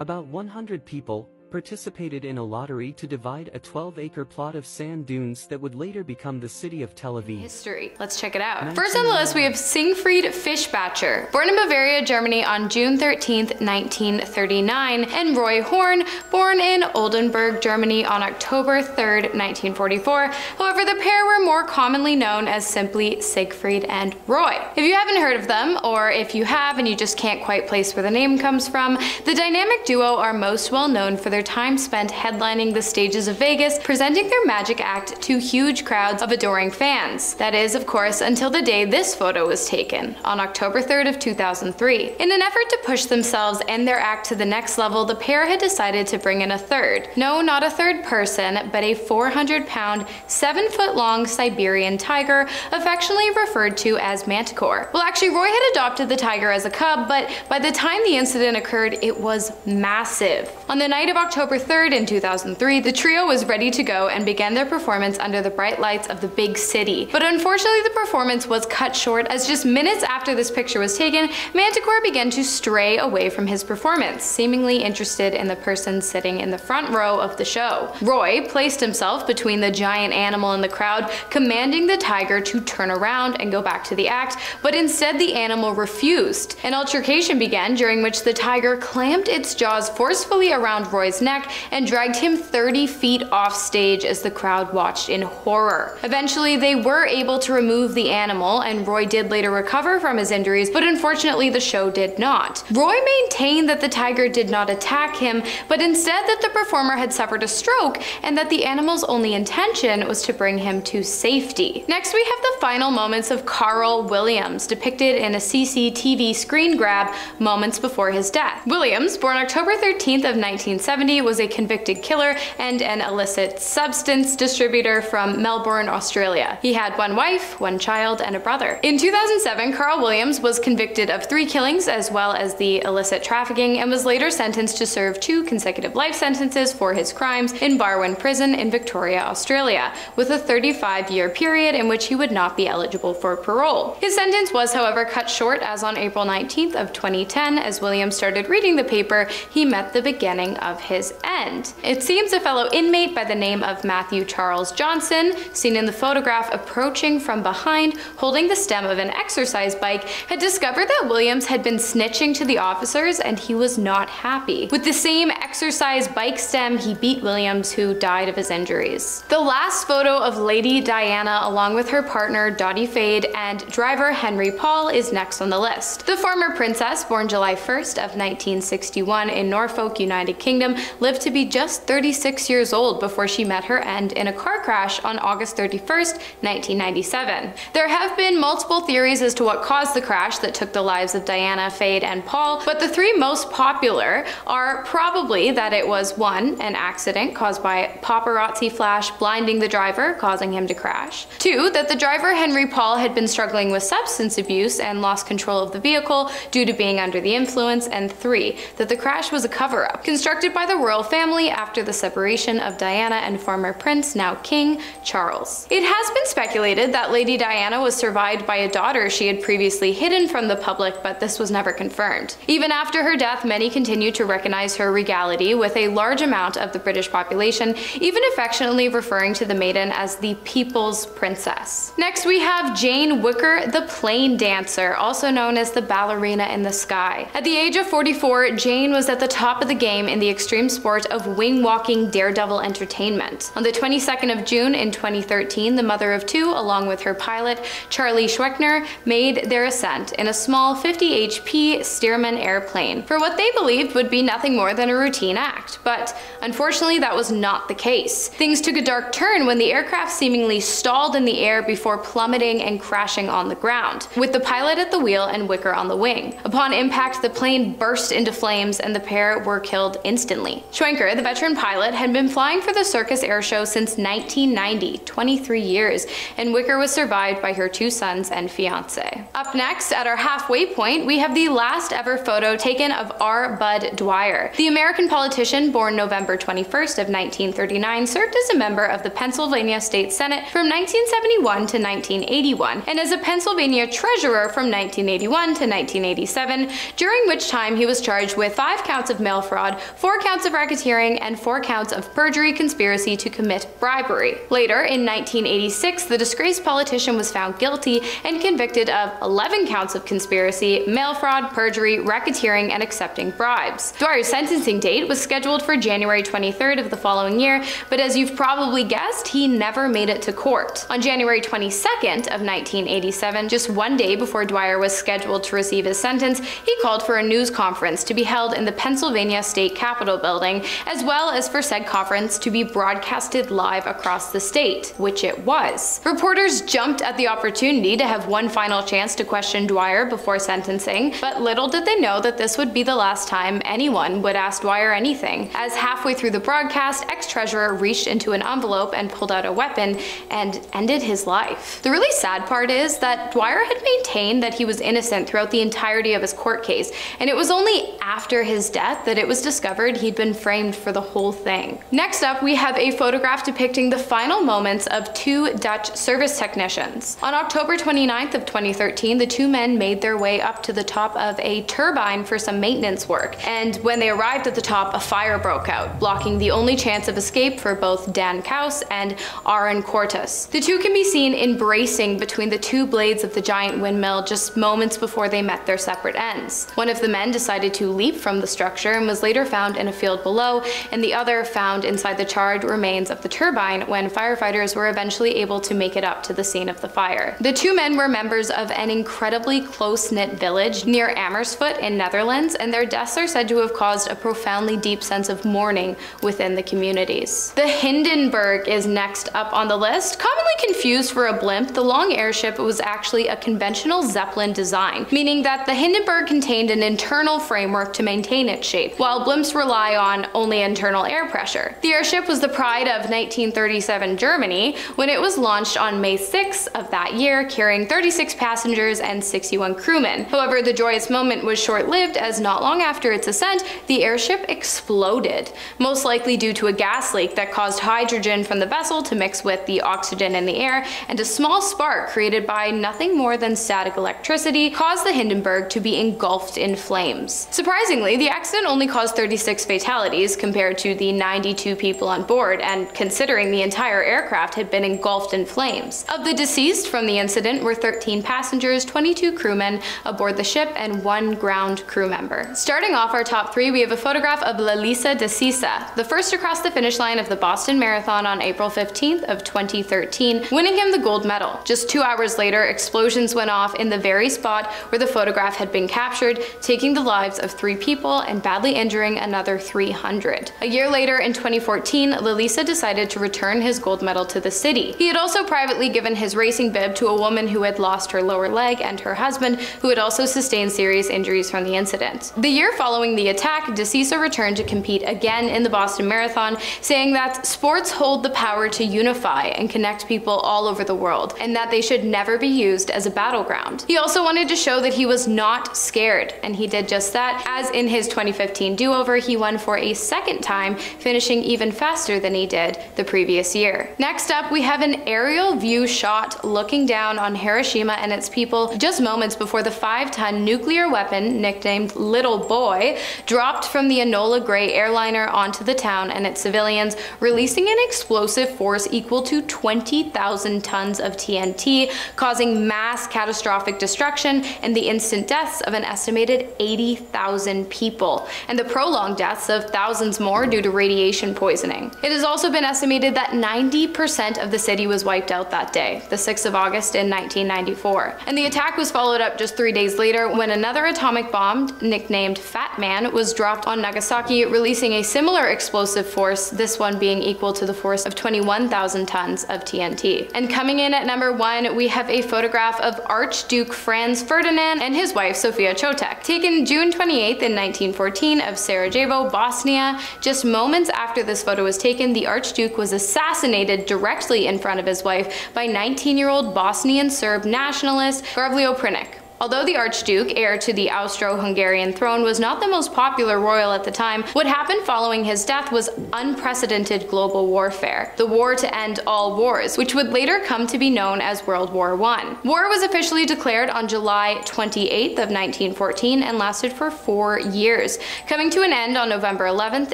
About 100 people participated in a lottery to divide a 12-acre plot of sand dunes that would later become the city of Tel Aviv. History. Let's check it out. First on the list, we have Siegfried Fischbacher, born in Bavaria, Germany on June 13th, 1939, and Roy Horn, born in Oldenburg, Germany on October 3rd, 1944. However, the pair were more commonly known as simply Siegfried and Roy. If you haven't heard of them, or if you have and you just can't quite place where the name comes from, the dynamic duo are most well known for their time spent headlining the stages of Vegas, presenting their magic act to huge crowds of adoring fans. That is, of course, until the day this photo was taken, on October 3rd of 2003. In an effort to push themselves and their act to the next level, the pair had decided to bring in a third. No, not a third person, but a 400-pound, 7-foot-long Siberian tiger, affectionately referred to as Manticore. Well, actually, Roy had adopted the tiger as a cub, but by the time the incident occurred, it was massive. On the night of October 3rd in 2003, the trio was ready to go and began their performance under the bright lights of the big city. But unfortunately, the performance was cut short, as just minutes after this picture was taken, Manticore began to stray away from his performance, seemingly interested in the person sitting in the front row of the show. Roy placed himself between the giant animal and the crowd, commanding the tiger to turn around and go back to the act, but instead the animal refused. An altercation began, during which the tiger clamped its jaws forcefully around Roy's neck and dragged him 30 feet off stage as the crowd watched in horror. Eventually, they were able to remove the animal, and Roy did later recover from his injuries, but unfortunately the show did not. Roy maintained that the tiger did not attack him, but instead that the performer had suffered a stroke and that the animal's only intention was to bring him to safety. Next, we have the final moments of Carl Williams, depicted in a CCTV screen grab moments before his death. Williams, born October 13th of 1970, was a convicted killer and an illicit substance distributor from Melbourne, Australia. He had one wife, one child, and a brother. In 2007, Carl Williams was convicted of 3 killings as well as the illicit trafficking, and was later sentenced to serve 2 consecutive life sentences for his crimes in Barwon Prison in Victoria, Australia, with a 35-year period in which he would not be eligible for parole. His sentence was, however, cut short, as on April 19th of 2010, as Williams started reading the paper, he met the beginning of his end. It seems a fellow inmate by the name of Matthew Charles Johnson, seen in the photograph approaching from behind, holding the stem of an exercise bike, had discovered that Williams had been snitching to the officers, and he was not happy. With the same exercise bike stem, he beat Williams, who died of his injuries. The last photo of Lady Diana, along with her partner Dottie Fade and driver Henry Paul, is next on the list. The former princess, born July 1st of 1961 in Norfolk, United Kingdom, lived to be just 36 years old before she met her end in a car crash on August 31st, 1997. There have been multiple theories as to what caused the crash that took the lives of Diana, Fade, and Paul, but the 3 most popular are probably that it was 1, an accident caused by paparazzi flash blinding the driver, causing him to crash; 2, that the driver Henry Paul had been struggling with substance abuse and lost control of the vehicle due to being under the influence; and 3, that the crash was a cover-up, constructed by the royal family after the separation of Diana and former prince, now King, Charles. It has been speculated that Lady Diana was survived by a daughter she had previously hidden from the public, but this was never confirmed. Even after her death, many continue to recognize her regality, with a large amount of the British population even affectionately referring to the maiden as the People's Princess. Next, we have Jane Wicker, the Plane Dancer, also known as the Ballerina in the Sky. At the age of 44, Jane was at the top of the game in the extreme sport of wing-walking daredevil entertainment. On the 22nd of June in 2013, the mother of 2, along with her pilot, Charlie Schweckner, made their ascent in a small 50 HP Stearman airplane for what they believed would be nothing more than a routine act. But unfortunately, that was not the case. Things took a dark turn when the aircraft seemingly stalled in the air before plummeting and crashing on the ground, with the pilot at the wheel and Wicker on the wing. Upon impact, the plane burst into flames and the pair were killed instantly. only. Schwenker, the veteran pilot, had been flying for the Circus Air Show since 1990, 23 years, and Wicker was survived by her 2 sons and fiancé. Up next, at our halfway point, we have the last ever photo taken of R. Bud Dwyer. The American politician, born November 21st of 1939, served as a member of the Pennsylvania State Senate from 1971 to 1981, and as a Pennsylvania treasurer from 1981 to 1987, during which time he was charged with 5 counts of mail fraud, 4 counts of racketeering, and 4 counts of perjury conspiracy to commit bribery. Later, in 1986, the disgraced politician was found guilty and convicted of 11 counts of conspiracy, mail fraud, perjury, racketeering, and accepting bribes. Dwyer's sentencing date was scheduled for January 23rd of the following year, but as you've probably guessed, he never made it to court. On January 22nd of 1987, just 1 day before Dwyer was scheduled to receive his sentence, he called for a news conference to be held in the Pennsylvania State Capitol building, as well as for said conference to be broadcasted live across the state, which it was. Reporters jumped at the opportunity to have one final chance to question Dwyer before sentencing, but little did they know that this would be the last time anyone would ask Dwyer anything, as halfway through the broadcast, ex-treasurer reached into an envelope and pulled out a weapon and ended his life. The really sad part is that Dwyer had maintained that he was innocent throughout the entirety of his court case, and it was only after his death that it was discovered he'd been framed for the whole thing. Next up, we have a photograph depicting the final moments of 2 Dutch service technicians. On October 29th of 2013, the 2 men made their way up to the top of a turbine for some maintenance work, and when they arrived at the top, a fire broke out, blocking the only chance of escape for both Dan Kaus and Aaron Cortus. The 2 can be seen embracing between the 2 blades of the giant windmill just moments before they met their separate ends. One of the men decided to leap from the structure and was later found in a field below, and the other found inside the charred remains of the turbine when firefighters were eventually able to make it up to the scene of the fire. The 2 men were members of an incredibly close-knit village near Amersfoort in Netherlands, and their deaths are said to have caused a profoundly deep sense of mourning within the communities. The Hindenburg is next up on the list. Commonly confused for a blimp, the long airship was actually a conventional Zeppelin design, meaning that the Hindenburg contained an internal framework to maintain its shape, while blimps rely on only internal air pressure. The airship was the pride of 1937 Germany when it was launched on May 6th of that year, carrying 36 passengers and 61 crewmen. However, the joyous moment was short-lived, as not long after its ascent, the airship exploded, most likely due to a gas leak that caused hydrogen from the vessel to mix with the oxygen in the air, and a small spark created by nothing more than static electricity caused the Hindenburg to be engulfed in flames. Surprisingly, the accident only caused 36 fatalities compared to the 92 people on board, and considering the entire aircraft had been engulfed in flames. Of the deceased from the incident were 13 passengers, 22 crewmen aboard the ship, and 1 ground crew member. Starting off our top 3, we have a photograph of Lalisa de Sisa, the first to cross the finish line of the Boston Marathon on April 15th of 2013, winning him the gold medal. Just 2 hours later, explosions went off in the very spot where the photograph had been captured, taking the lives of 3 people and badly injuring another 300. A year later, in 2014, Lalisa decided to return his gold medal to the city. He had also privately given his racing bib to a woman who had lost her lower leg and her husband, who had also sustained serious injuries from the incident. The year following the attack, de Sisa returned to compete again in the Boston Marathon, saying that sports hold the power to unify and connect people all over the world, and that they should never be used as a battleground. He also wanted to show that he was not scared, and he did just that, as in his 2015 do-over, he won for a second time, finishing even faster than he did the previous year. Next up, we have an aerial view shot looking down on Hiroshima and its people just moments before the 5-ton nuclear weapon, nicknamed Little Boy, dropped from the Enola Gray airliner onto the town and its civilians, releasing an explosive force equal to 20,000 tons of TNT, causing mass catastrophic destruction and the instant deaths of an estimated 80,000 people, and the prolonged deaths of thousands more due to radiation poisoning. It has also been estimated that 90% of the city was wiped out that day, the 6th of August in 1994. And the attack was followed up just 3 days later when another atomic bomb, nicknamed Fat Man, was dropped on Nagasaki, releasing a similar explosive force, this one being equal to the force of 21,000 tons of TNT. And coming in at number 1, we have a photograph of Archduke Franz Ferdinand and his wife Sofia Chotek, taken June 28th in 1914 of Sarajevo, Bosnia. Just moments after this photo was taken, the Archduke was assassinated directly in front of his wife by 19-year-old Bosnian Serb nationalist Gavrilo Princip. Although the Archduke, heir to the Austro-Hungarian throne, was not the most popular royal at the time, what happened following his death was unprecedented global warfare, the war to end all wars, which would later come to be known as World War I. War was officially declared on July 28th of 1914 and lasted for 4 years, coming to an end on November 11th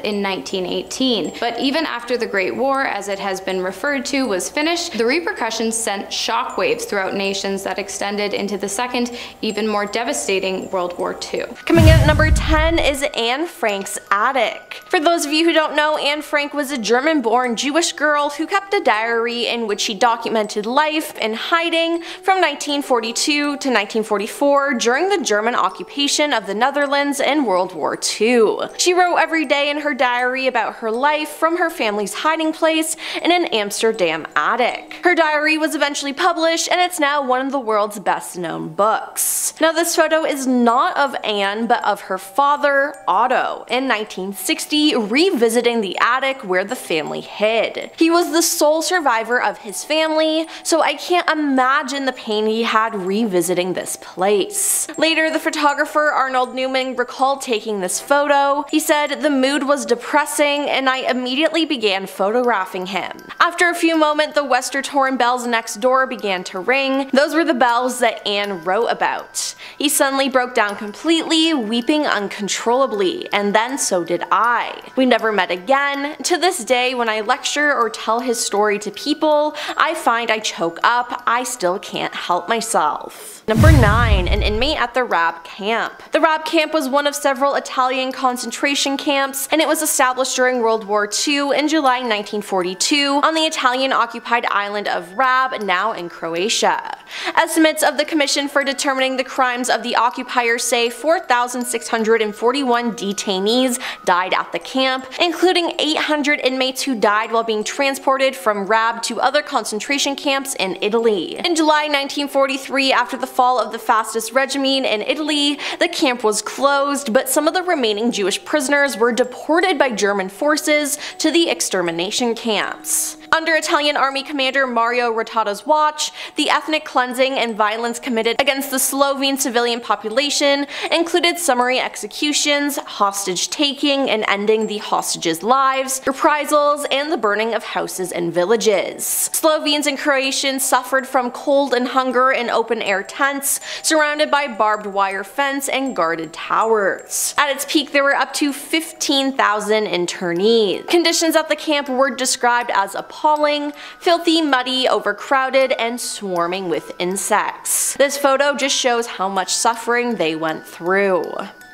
in 1918. But even after the Great War, as it has been referred to, was finished, the repercussions sent shockwaves throughout nations that extended into the second, even more devastating World War II. Coming in at number 10 is Anne Frank's attic. For those of you who don't know, Anne Frank was a German-born Jewish girl who kept a diary in which she documented life in hiding from 1942 to 1944 during the German occupation of the Netherlands in World War II. She wrote every day in her diary about her life from her family's hiding place in an Amsterdam attic. Her diary was eventually published, and it's now one of the world's best-known books. Now, this photo is not of Anne, but of her father, Otto, in 1960, revisiting the attic where the family hid. He was the sole survivor of his family, so I can't imagine the pain he had revisiting this place. Later, the photographer Arnold Newman recalled taking this photo. He said, "The mood was depressing, and I immediately began photographing him. After a few moments, the Westertoren bells next door began to ring. Those were the bells that Anne wrote about. He suddenly broke down completely, weeping uncontrollably, and then so did I. We never met again. To this day, when I lecture or tell his story to people, I find I choke up. I still can't help myself." Number 9, an inmate at the Rab camp. The Rab camp was one of several Italian concentration camps, and it was established during World War II in July 1942 on the Italian-occupied island of Rab, now in Croatia. Estimates of the Commission for Determining the Crimes of the Occupiers say 4,641 detainees died at the camp, including 800 inmates who died while being transported from Rab to other concentration camps in Italy. In July 1943, after the fall of the fascist regime in Italy, the camp was closed, but some of the remaining Jewish prisoners were deported by German forces to the extermination camps. Under Italian Army Commander Mario Rotatta's watch, the ethnic cleansing and violence committed against the Slovene civilian population included summary executions, hostage-taking and ending the hostages' lives, reprisals, and the burning of houses and villages. Slovenes and Croatians suffered from cold and hunger in open-air tents, surrounded by barbed wire fence and guarded towers. At its peak, there were up to 15,000 internees. Conditions at the camp were described as appalling, filthy, muddy, overcrowded, and swarming with insects. This photo just shows how much suffering they went through.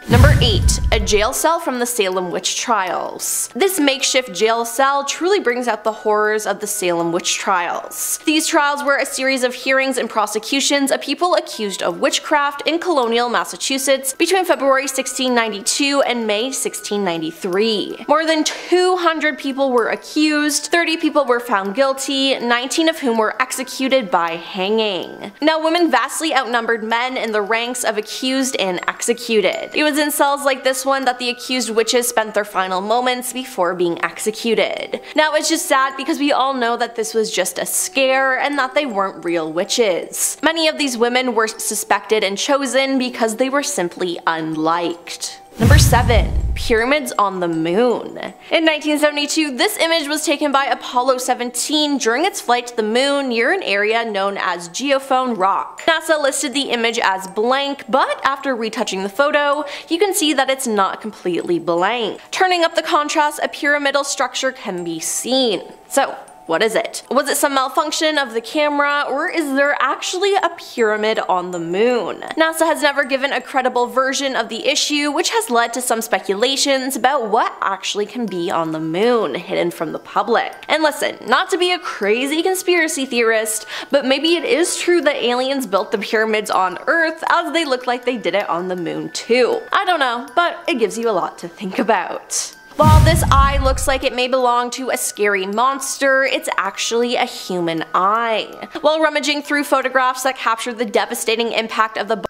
Number 8. A jail cell from the Salem witch trials. This makeshift jail cell truly brings out the horrors of the Salem witch trials. These trials were a series of hearings and prosecutions of people accused of witchcraft in colonial Massachusetts between February 1692 and May 1693. More than 200 people were accused, 30 people were found guilty, 19 of whom were executed by hanging. Now, women vastly outnumbered men in the ranks of accused and executed. It was in cells like this one that the accused witches spent their final moments before being executed. Now, it's just sad because we all know that this was just a scare and that they weren't real witches. Many of these women were suspected and chosen because they were simply unliked. Number 7. Pyramids on the Moon. In 1972, this image was taken by Apollo 17 during its flight to the moon near an area known as Geophone Rock. NASA listed the image as blank, but after retouching the photo, you can see that it's not completely blank. Turning up the contrast, a pyramidal structure can be seen. So, what is it? Was it some malfunction of the camera, or is there actually a pyramid on the moon? NASA has never given a credible version of the issue, which has led to some speculations about what actually can be on the moon, hidden from the public. And listen, not to be a crazy conspiracy theorist, but maybe it is true that aliens built the pyramids on Earth as they look like they did it on the moon too. I don't know, but it gives you a lot to think about. While this eye looks like it may belong to a scary monster, it's actually a human eye. While rummaging through photographs that capture the devastating impact of the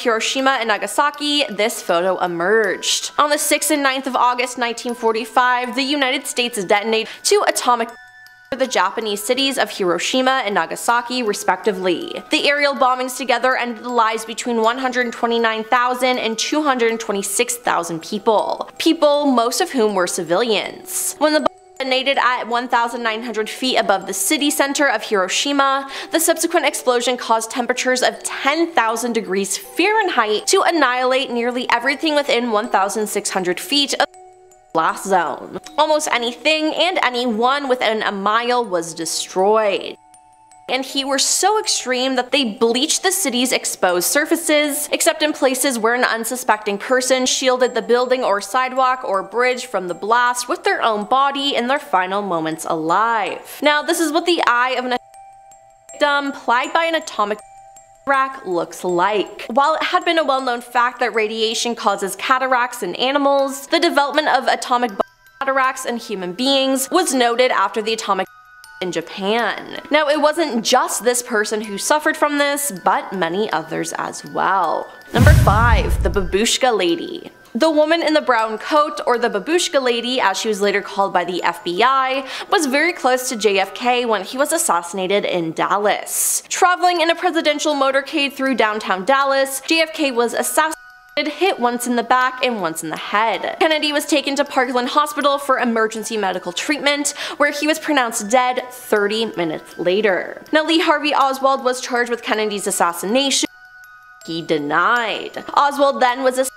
Hiroshima and Nagasaki, this photo emerged. On the 6th and 9th of August 1945, the United States detonated 2 atomic for the Japanese cities of Hiroshima and Nagasaki, respectively. The aerial bombings together ended the lives between 129,000 and 226,000 people, most of whom were civilians. When the detonated at 1,900 feet above the city center of Hiroshima, the subsequent explosion caused temperatures of 10,000 degrees Fahrenheit to annihilate nearly everything within 1,600 feet of the blast zone. Almost anything and anyone within a mile was destroyed. And heat were so extreme that they bleached the city's exposed surfaces, except in places where an unsuspecting person shielded the building or sidewalk or bridge from the blast with their own body in their final moments alive. Now, this is what the eye of an victim plagued by an atomic rack looks like. While it had been a well-known fact that radiation causes cataracts in animals, the development of atomic cataracts in human beings was noted after the atomic in Japan. Now, it wasn't just this person who suffered from this, but many others as well. Number 5. The Babushka Lady. The woman in the brown coat, or the Babushka Lady as she was later called by the FBI, was very close to JFK when he was assassinated in Dallas. Traveling in a presidential motorcade through downtown Dallas, JFK was assassinated, hit once in the back and once in the head. Kennedy was taken to Parkland Hospital for emergency medical treatment, where he was pronounced dead 30 minutes later. Now, Lee Harvey Oswald was charged with Kennedy's assassination. He denied. Oswald then was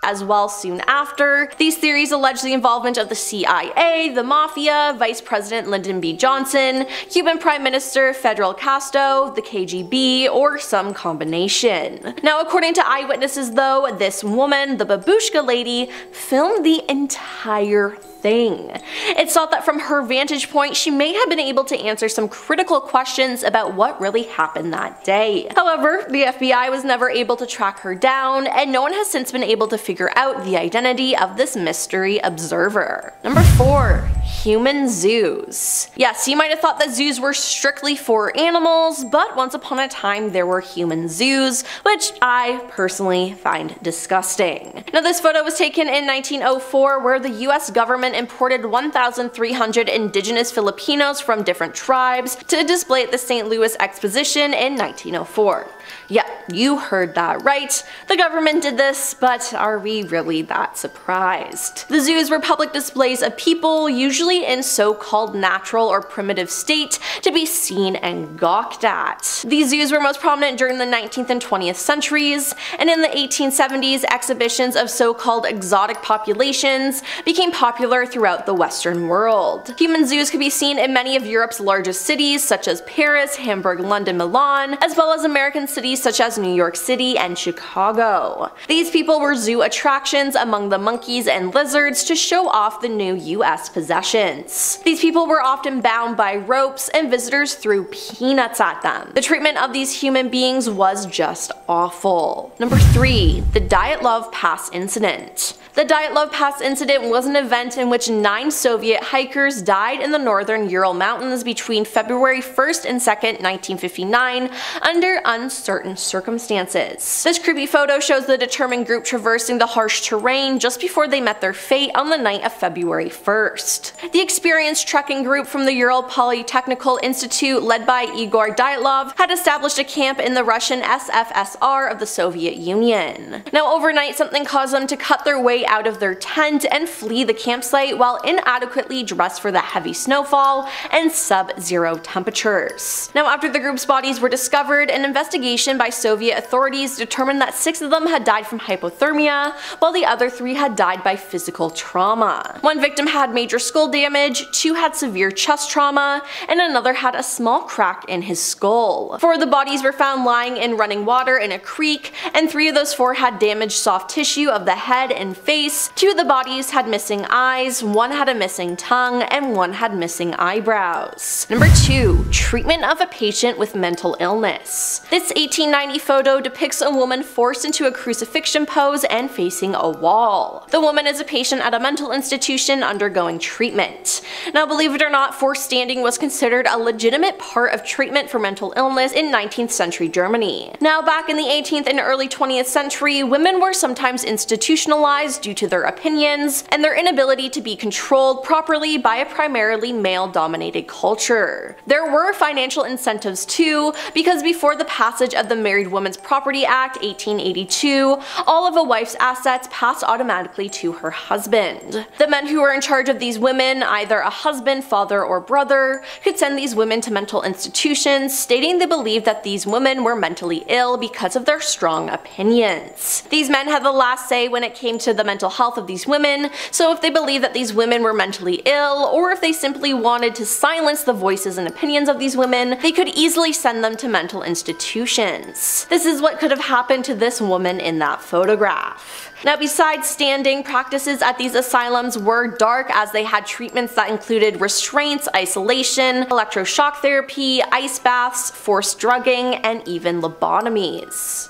as well soon after. These theories allege the involvement of the CIA, the Mafia, Vice President Lyndon B. Johnson, Cuban Prime Minister Fidel Castro, the KGB, or some combination. Now, according to eyewitnesses though, this woman, the Babushka Lady, filmed the entire thing. It's thought that from her vantage point, she may have been able to answer some critical questions about what really happened that day. However, the FBI was never able to track her down, and no one has since been able to figure out the identity of this mystery observer. Number 4. Human zoos. Yes, you might have thought that zoos were strictly for animals, but once upon a time there were human zoos, which I personally find disgusting. Now, this photo was taken in 1904, where the US government imported 1,300 indigenous Filipinos from different tribes to display at the St. Louis Exposition in 1904. Yeah, you heard that right. The government did this, but are we really that surprised? The zoos were public displays of people, usually in so-called natural or primitive state, to be seen and gawked at. These zoos were most prominent during the 19th and 20th centuries, and in the 1870s, exhibitions of so-called exotic populations became popular throughout the Western world. Human zoos could be seen in many of Europe's largest cities, such as Paris, Hamburg, London, Milan, as well as American cities such as New York City and Chicago. These people were zoo attractions among the monkeys and lizards to show off the new US possessions. These people were often bound by ropes and visitors threw peanuts at them. The treatment of these human beings was just awful. Number 3. The Dyatlov Pass Incident. The Dyatlov Pass incident was an event in which 9 Soviet hikers died in the northern Ural Mountains between February 1st and 2nd, 1959, under uncertain circumstances. This creepy photo shows the determined group traversing the harsh terrain just before they met their fate on the night of February 1st. The experienced trekking group from the Ural Polytechnical Institute, led by Igor Dyatlov, had established a camp in the Russian SFSR of the Soviet Union. Now, overnight, something caused them to cut their way out of their tent and flee the campsite while inadequately dressed for the heavy snowfall and sub-zero temperatures. Now, after the group's bodies were discovered, an investigation by Soviet authorities determined that 6 of them had died from hypothermia, while the other 3 had died by physical trauma. One victim had major skull damage, 2 had severe chest trauma, and another had a small crack in his skull. 4 of the bodies were found lying in running water in a creek, and 3 of those 4 had damaged soft tissue of the head and face, face, 2 of the bodies had missing eyes, 1 had a missing tongue, and 1 had missing eyebrows. Number 2. Treatment of a patient with mental illness. This 1890 photo depicts a woman forced into a crucifixion pose and facing a wall. The woman is a patient at a mental institution undergoing treatment. Now, believe it or not, forced standing was considered a legitimate part of treatment for mental illness in 19th century Germany. Now, back in the 18th and early 20th century, women were sometimes institutionalized due to their opinions and their inability to be controlled properly by a primarily male-dominated culture. There were financial incentives too, because before the passage of the Married Women's Property Act 1882, all of a wife's assets passed automatically to her husband. The men who were in charge of these women, either a husband, father, or brother, could send these women to mental institutions, stating they believed that these women were mentally ill because of their strong opinions. These men had the last say when it came to the mental health of these women, so if they believed that these women were mentally ill, or if they simply wanted to silence the voices and opinions of these women, they could easily send them to mental institutions. This is what could have happened to this woman in that photograph. Now, besides standing, practices at these asylums were dark, as they had treatments that included restraints, isolation, electroshock therapy, ice baths, forced drugging, and even lobotomies.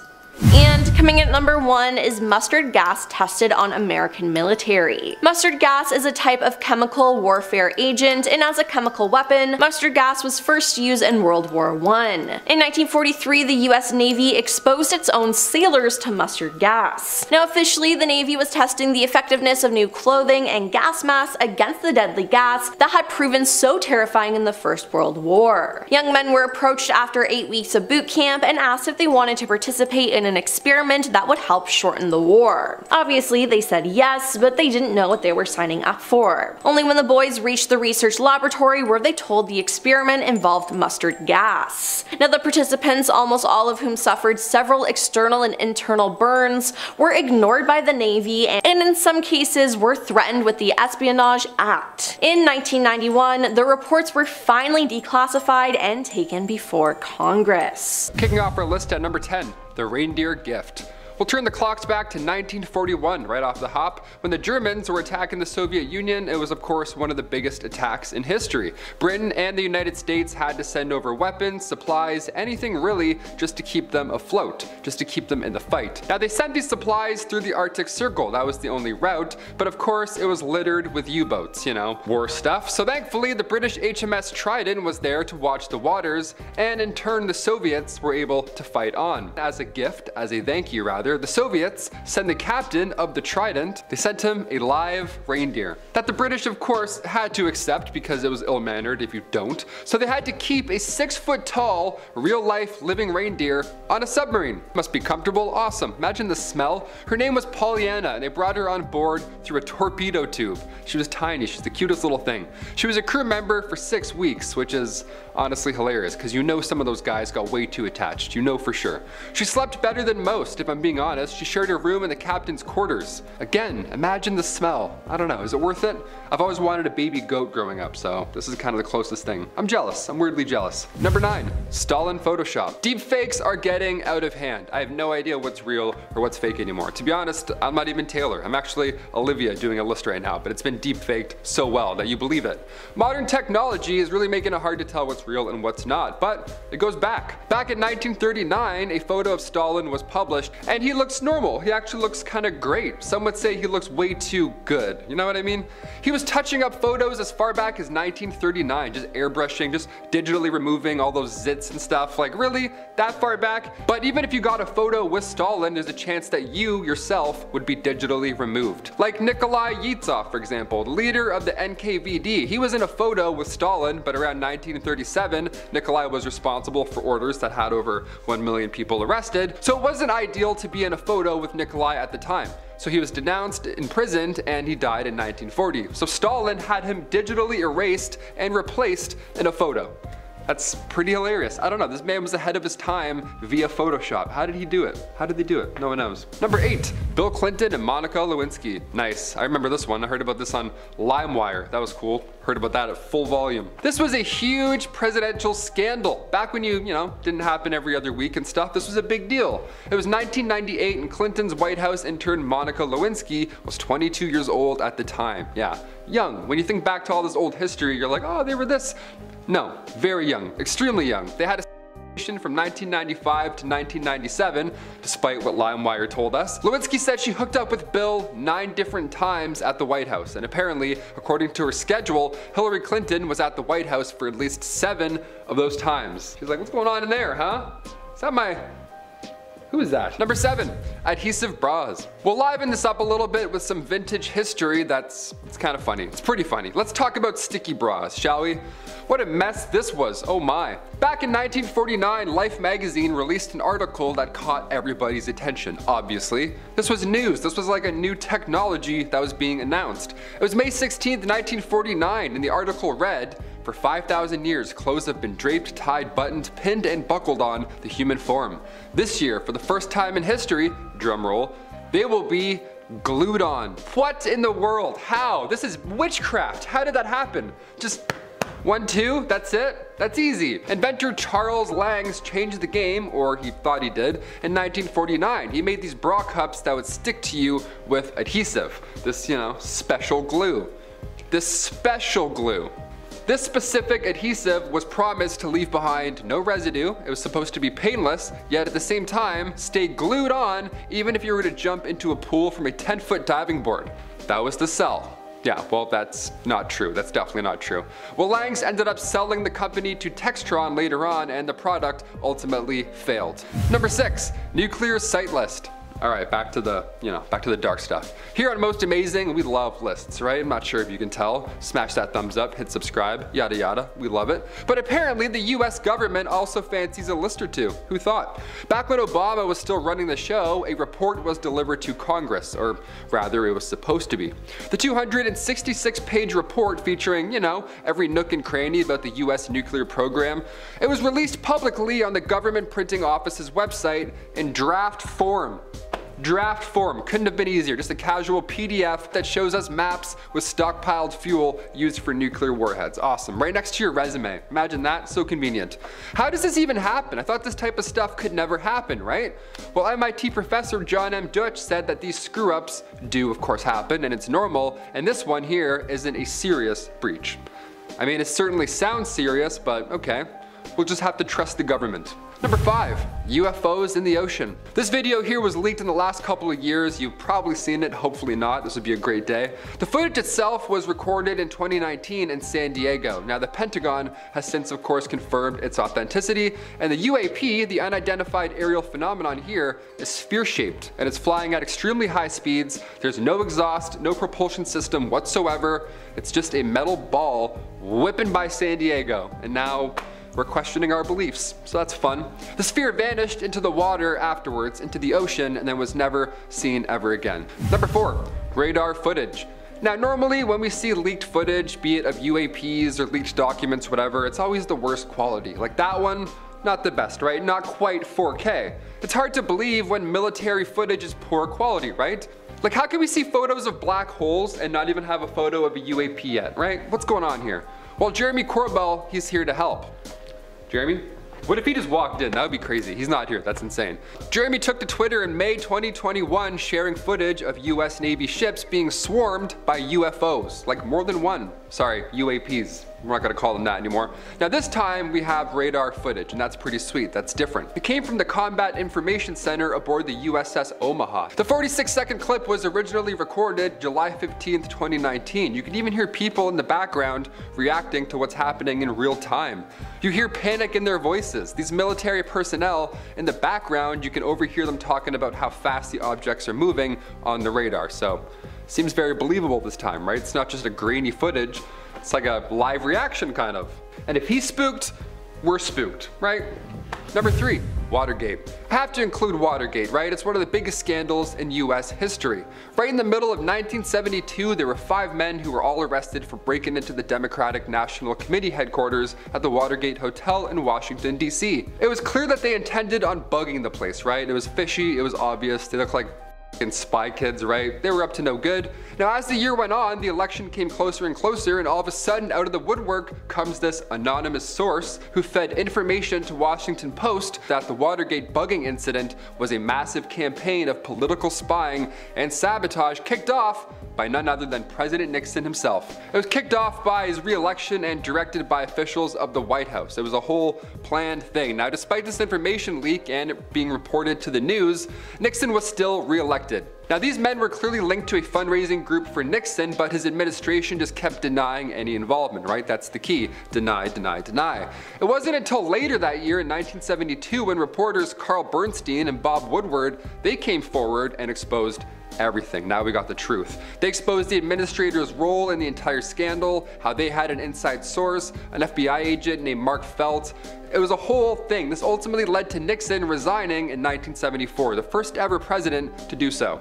And coming in at number 1 is mustard gas tested on American military. Mustard gas is a type of chemical warfare agent, and as a chemical weapon, mustard gas was first used in World War I. In 1943, the US Navy exposed its own sailors to mustard gas. Now, officially, the Navy was testing the effectiveness of new clothing and gas masks against the deadly gas that had proven so terrifying in the First World War. Young men were approached after 8 weeks of boot camp and asked if they wanted to participate in an experiment that would help shorten the war. Obviously, they said yes, but they didn't know what they were signing up for. Only when the boys reached the research laboratory were they told the experiment involved mustard gas. Now, the participants, almost all of whom suffered several external and internal burns, were ignored by the Navy and in some cases were threatened with the Espionage Act. In 1991, the reports were finally declassified and taken before Congress. Kicking off our list at number 10, the reindeer gift. We'll turn the clocks back to 1941 right off the hop. When the Germans were attacking the Soviet Union, it was of course one of the biggest attacks in history. Britain and the United States had to send over weapons, supplies, anything really, just to keep them afloat, just to keep them in the fight. Now, they sent these supplies through the Arctic Circle, that was the only route, but of course it was littered with U-boats, you know, war stuff. So thankfully the British HMS Trident was there to watch the waters, and in turn the Soviets were able to fight on. As a gift, as a thank you rather, the Soviets sent the captain of the Trident, they sent him a live reindeer that the British of course had to accept because it was ill-mannered if you don't. So they had to keep a 6-foot tall, real-life living reindeer on a submarine. Must be comfortable, awesome. Imagine the smell. Her name was Pollyanna and they brought her on board through a torpedo tube. She was tiny, she's the cutest little thing. She was a crew member for 6 weeks, which is honestly hilarious because you know some of those guys got way too attached, you know for sure. She slept better than most, if I'm being honest. She shared her room in the captain's quarters. Again, imagine the smell. I don't know, is it worth it? I've always wanted a baby goat growing up, so this is kind of the closest thing. I'm jealous, I'm weirdly jealous. Number 9, Stalin Photoshop. Deep fakes are getting out of hand. I have no idea what's real or what's fake anymore. To be honest, I'm not even Taylor. I'm actually Olivia doing a list right now, but it's been deep faked so well that you believe it. Modern technology is really making it hard to tell what's real and what's not, but it goes back. Back in 1939, a photo of Stalin was published, and he looks normal. He actually looks kind of great. Some would say he looks way too good. You know what I mean? He was touching up photos as far back as 1939, just airbrushing, just digitally removing all those zits and stuff. Like, really? That far back? But even if you got a photo with Stalin, there's a chance that you yourself would be digitally removed. Like Nikolai Yevtsov, for example, the leader of the NKVD. He was in a photo with Stalin, but around 1937, Nikolai was responsible for orders that had over 1 million people arrested, so it wasn't ideal to be in a photo with Nikolai at the time. So he was denounced, imprisoned, and he died in 1940. So Stalin had him digitally erased and replaced in a photo. That's pretty hilarious. I don't know, this man was ahead of his time via Photoshop. How did he do it? How did they do it? No one knows. Number 8, Bill Clinton and Monica Lewinsky. Nice, I remember this one. I heard about this on LimeWire. That was cool. Heard about that at full volume. This was a huge presidential scandal. Back when you know, didn't happen every other week and stuff, this was a big deal. It was 1998 and Clinton's White House intern Monica Lewinsky was 22 years old at the time. Yeah, young. When you think back to all this old history, you're like, oh, they were this. No, very young, extremely young. They had a from 1995 to 1997, despite what LimeWire told us. Lewinsky said she hooked up with Bill 9 different times at the White House, and apparently, according to her schedule, Hillary Clinton was at the White House for at least 7 of those times. She's like, what's going on in there, huh? Is that my... Who is that? Number 7, adhesive bras. We'll liven this up a little bit with some vintage history it's kind of funny. It's pretty funny. Let's talk about sticky bras, shall we? What a mess this was, oh my. Back in 1949, Life magazine released an article that caught everybody's attention, obviously. This was news, this was like a new technology that was being announced. It was May 16th, 1949, and the article read, for 5,000 years, clothes have been draped, tied, buttoned, pinned, and buckled on the human form. This year, for the first time in history, drumroll, they will be glued on. What in the world? How? This is witchcraft. How did that happen? Just 1, 2, that's it? That's easy. Inventor Charles Langs changed the game, or he thought he did, in 1949. He made these bra cups that would stick to you with adhesive. This, you know, special glue. This special glue. This specific adhesive was promised to leave behind no residue, it was supposed to be painless, yet at the same time stay glued on even if you were to jump into a pool from a 10-foot diving board. That was the sell. Yeah, well, that's not true. That's definitely not true. Well, Langs ended up selling the company to Textron later on, and the product ultimately failed. Number 6, nuclear site list. Alright, back to the dark stuff. Here on Most Amazing, we love lists, right? I'm not sure if you can tell. Smash that thumbs up, hit subscribe, yada yada, we love it. But apparently the US government also fancies a list or two. Who thought? Back when Obama was still running the show, a report was delivered to Congress, or rather it was supposed to be. The 266-page report featuring, you know, every nook and cranny about the US nuclear program. It was released publicly on the government printing office's website in draft form. Draft form, couldn't have been easier, just a casual PDF that shows us maps with stockpiled fuel used for nuclear warheads. Awesome, right next to your resume. Imagine that, so convenient. How does this even happen? I thought this type of stuff could never happen, right? Well, MIT professor John M. Deutsch said that these screw-ups do of course happen and it's normal, and this one here isn't a serious breach. I mean, it certainly sounds serious, but okay. We'll just have to trust the government. Number 5, UFOs in the ocean. This video here was leaked in the last couple of years. You've probably seen it, hopefully not. This would be a great day. The footage itself was recorded in 2019 in San Diego. Now the Pentagon has since of course confirmed its authenticity, and the UAP, the unidentified aerial phenomenon here, is sphere-shaped and it's flying at extremely high speeds. There's no exhaust, no propulsion system whatsoever. It's just a metal ball whipping by San Diego, and now we're questioning our beliefs, so that's fun. The sphere vanished into the water afterwards, into the ocean, and then was never seen ever again. Number 4, radar footage. Now normally when we see leaked footage, be it of UAPs or leaked documents, whatever, it's always the worst quality. Like that one, not the best, right? Not quite 4K. It's hard to believe when military footage is poor quality, right? Like how can we see photos of black holes and not even have a photo of a UAP yet, right? What's going on here? Well, Jeremy Corbell, he's here to help. Jeremy? What if he just walked in? That would be crazy. He's not here, that's insane. Jeremy took to Twitter in May 2021 sharing footage of US Navy ships being swarmed by UFOs. Like more than one. Sorry, UAPs. We're not gonna call them that anymore. Now this time we have radar footage, and that's pretty sweet, that's different. It came from the Combat Information Center aboard the USS Omaha. The 46-second clip was originally recorded July 15th, 2019. You can even hear people in the background reacting to what's happening in real time. You hear panic in their voices. These military personnel, in the background, you can overhear them talking about how fast the objects are moving on the radar. So, seems very believable this time, right? It's not just a grainy footage. It's like a live reaction kind of. And if he's spooked, we're spooked, right? Number 3, Watergate. I have to include Watergate, right? It's one of the biggest scandals in US history. Right in the middle of 1972, there were 5 men who were all arrested for breaking into the Democratic National Committee headquarters at the Watergate Hotel in Washington, D.C. It was clear that they intended on bugging the place, right? It was fishy, it was obvious, they looked like spy kids, right? They were up to no good. Now, as the year went on, the election came closer and closer, and all of a sudden, out of the woodwork comes this anonymous source who fed information to Washington Post that the Watergate bugging incident was a massive campaign of political spying and sabotage kicked off by none other than President Nixon himself. It was kicked off by his re-election and directed by officials of the White House. It was a whole planned thing. Now, despite this information leak and it being reported to the news, Nixon was still re-elected. Now, these men were clearly linked to a fundraising group for Nixon, but his administration just kept denying any involvement, right? That's the key. Deny, deny, deny. It wasn't until later that year in 1972 when reporters Carl Bernstein and Bob Woodward, they came forward and exposed everything. Now we got the truth. They exposed the administrator's role in the entire scandal, how they had an inside source, an FBI agent named Mark Felt. It was a whole thing. This ultimately led to Nixon resigning in 1974, the first ever president to do so.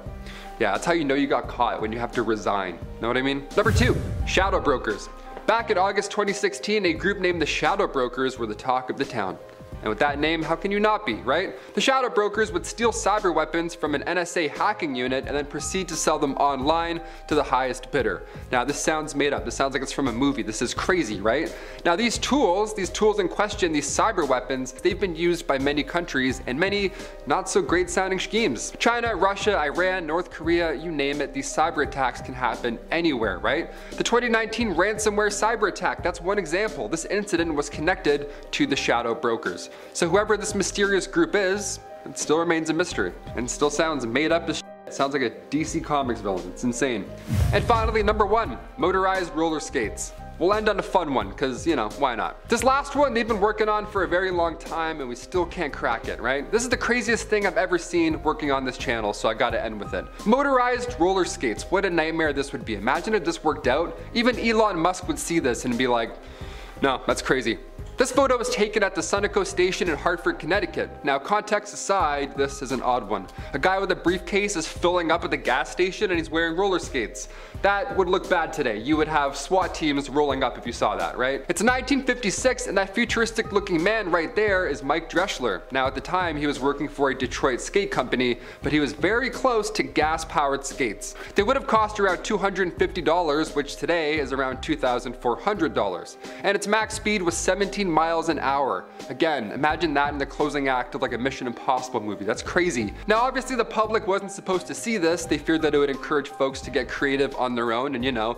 Yeah, that's how you know you got caught, when you have to resign. Know what I mean? Number 2, shadow brokers. Back in August 2016, a group named the Shadow Brokers were the talk of the town. And with that name, how can you not be, right? The shadow brokers would steal cyber weapons from an NSA hacking unit and then proceed to sell them online to the highest bidder. Now, this sounds made up. This sounds like it's from a movie. This is crazy, right? Now, these tools in question, these cyber weapons, they've been used by many countries and many not so great sounding schemes. China, Russia, Iran, North Korea, you name it, these cyber attacks can happen anywhere, right? The 2019 ransomware cyber attack, that's one example. This incident was connected to the shadow brokers. So whoever this mysterious group is, it still remains a mystery and still sounds made up as shit. It sounds like a DC Comics villain. It's insane. And finally, number 1, motorized roller skates. We'll end on a fun one, because, you know, why not? This last one they've been working on for a very long time and we still can't crack it, right? This is the craziest thing I've ever seen working on this channel, so I gotta end with it. Motorized roller skates, what a nightmare this would be. Imagine if this worked out. Even Elon Musk would see this and be like, no, that's crazy. This photo was taken at the Sunoco station in Hartford, Connecticut. Now, context aside, this is an odd one. A guy with a briefcase is filling up at the gas station and he's wearing roller skates. That would look bad today. You would have SWAT teams rolling up if you saw that, right? It's 1956 and that futuristic looking man right there is Mike Dreschler. Now, at the time, he was working for a Detroit skate company, but he was very close to gas-powered skates. They would have cost around $250, which today is around $2,400. And its max speed was 17 miles an hour. Again, imagine that in the closing act of like a Mission Impossible movie. That's crazy. Now, obviously the public wasn't supposed to see this. They feared that it would encourage folks to get creative on their own and, you know,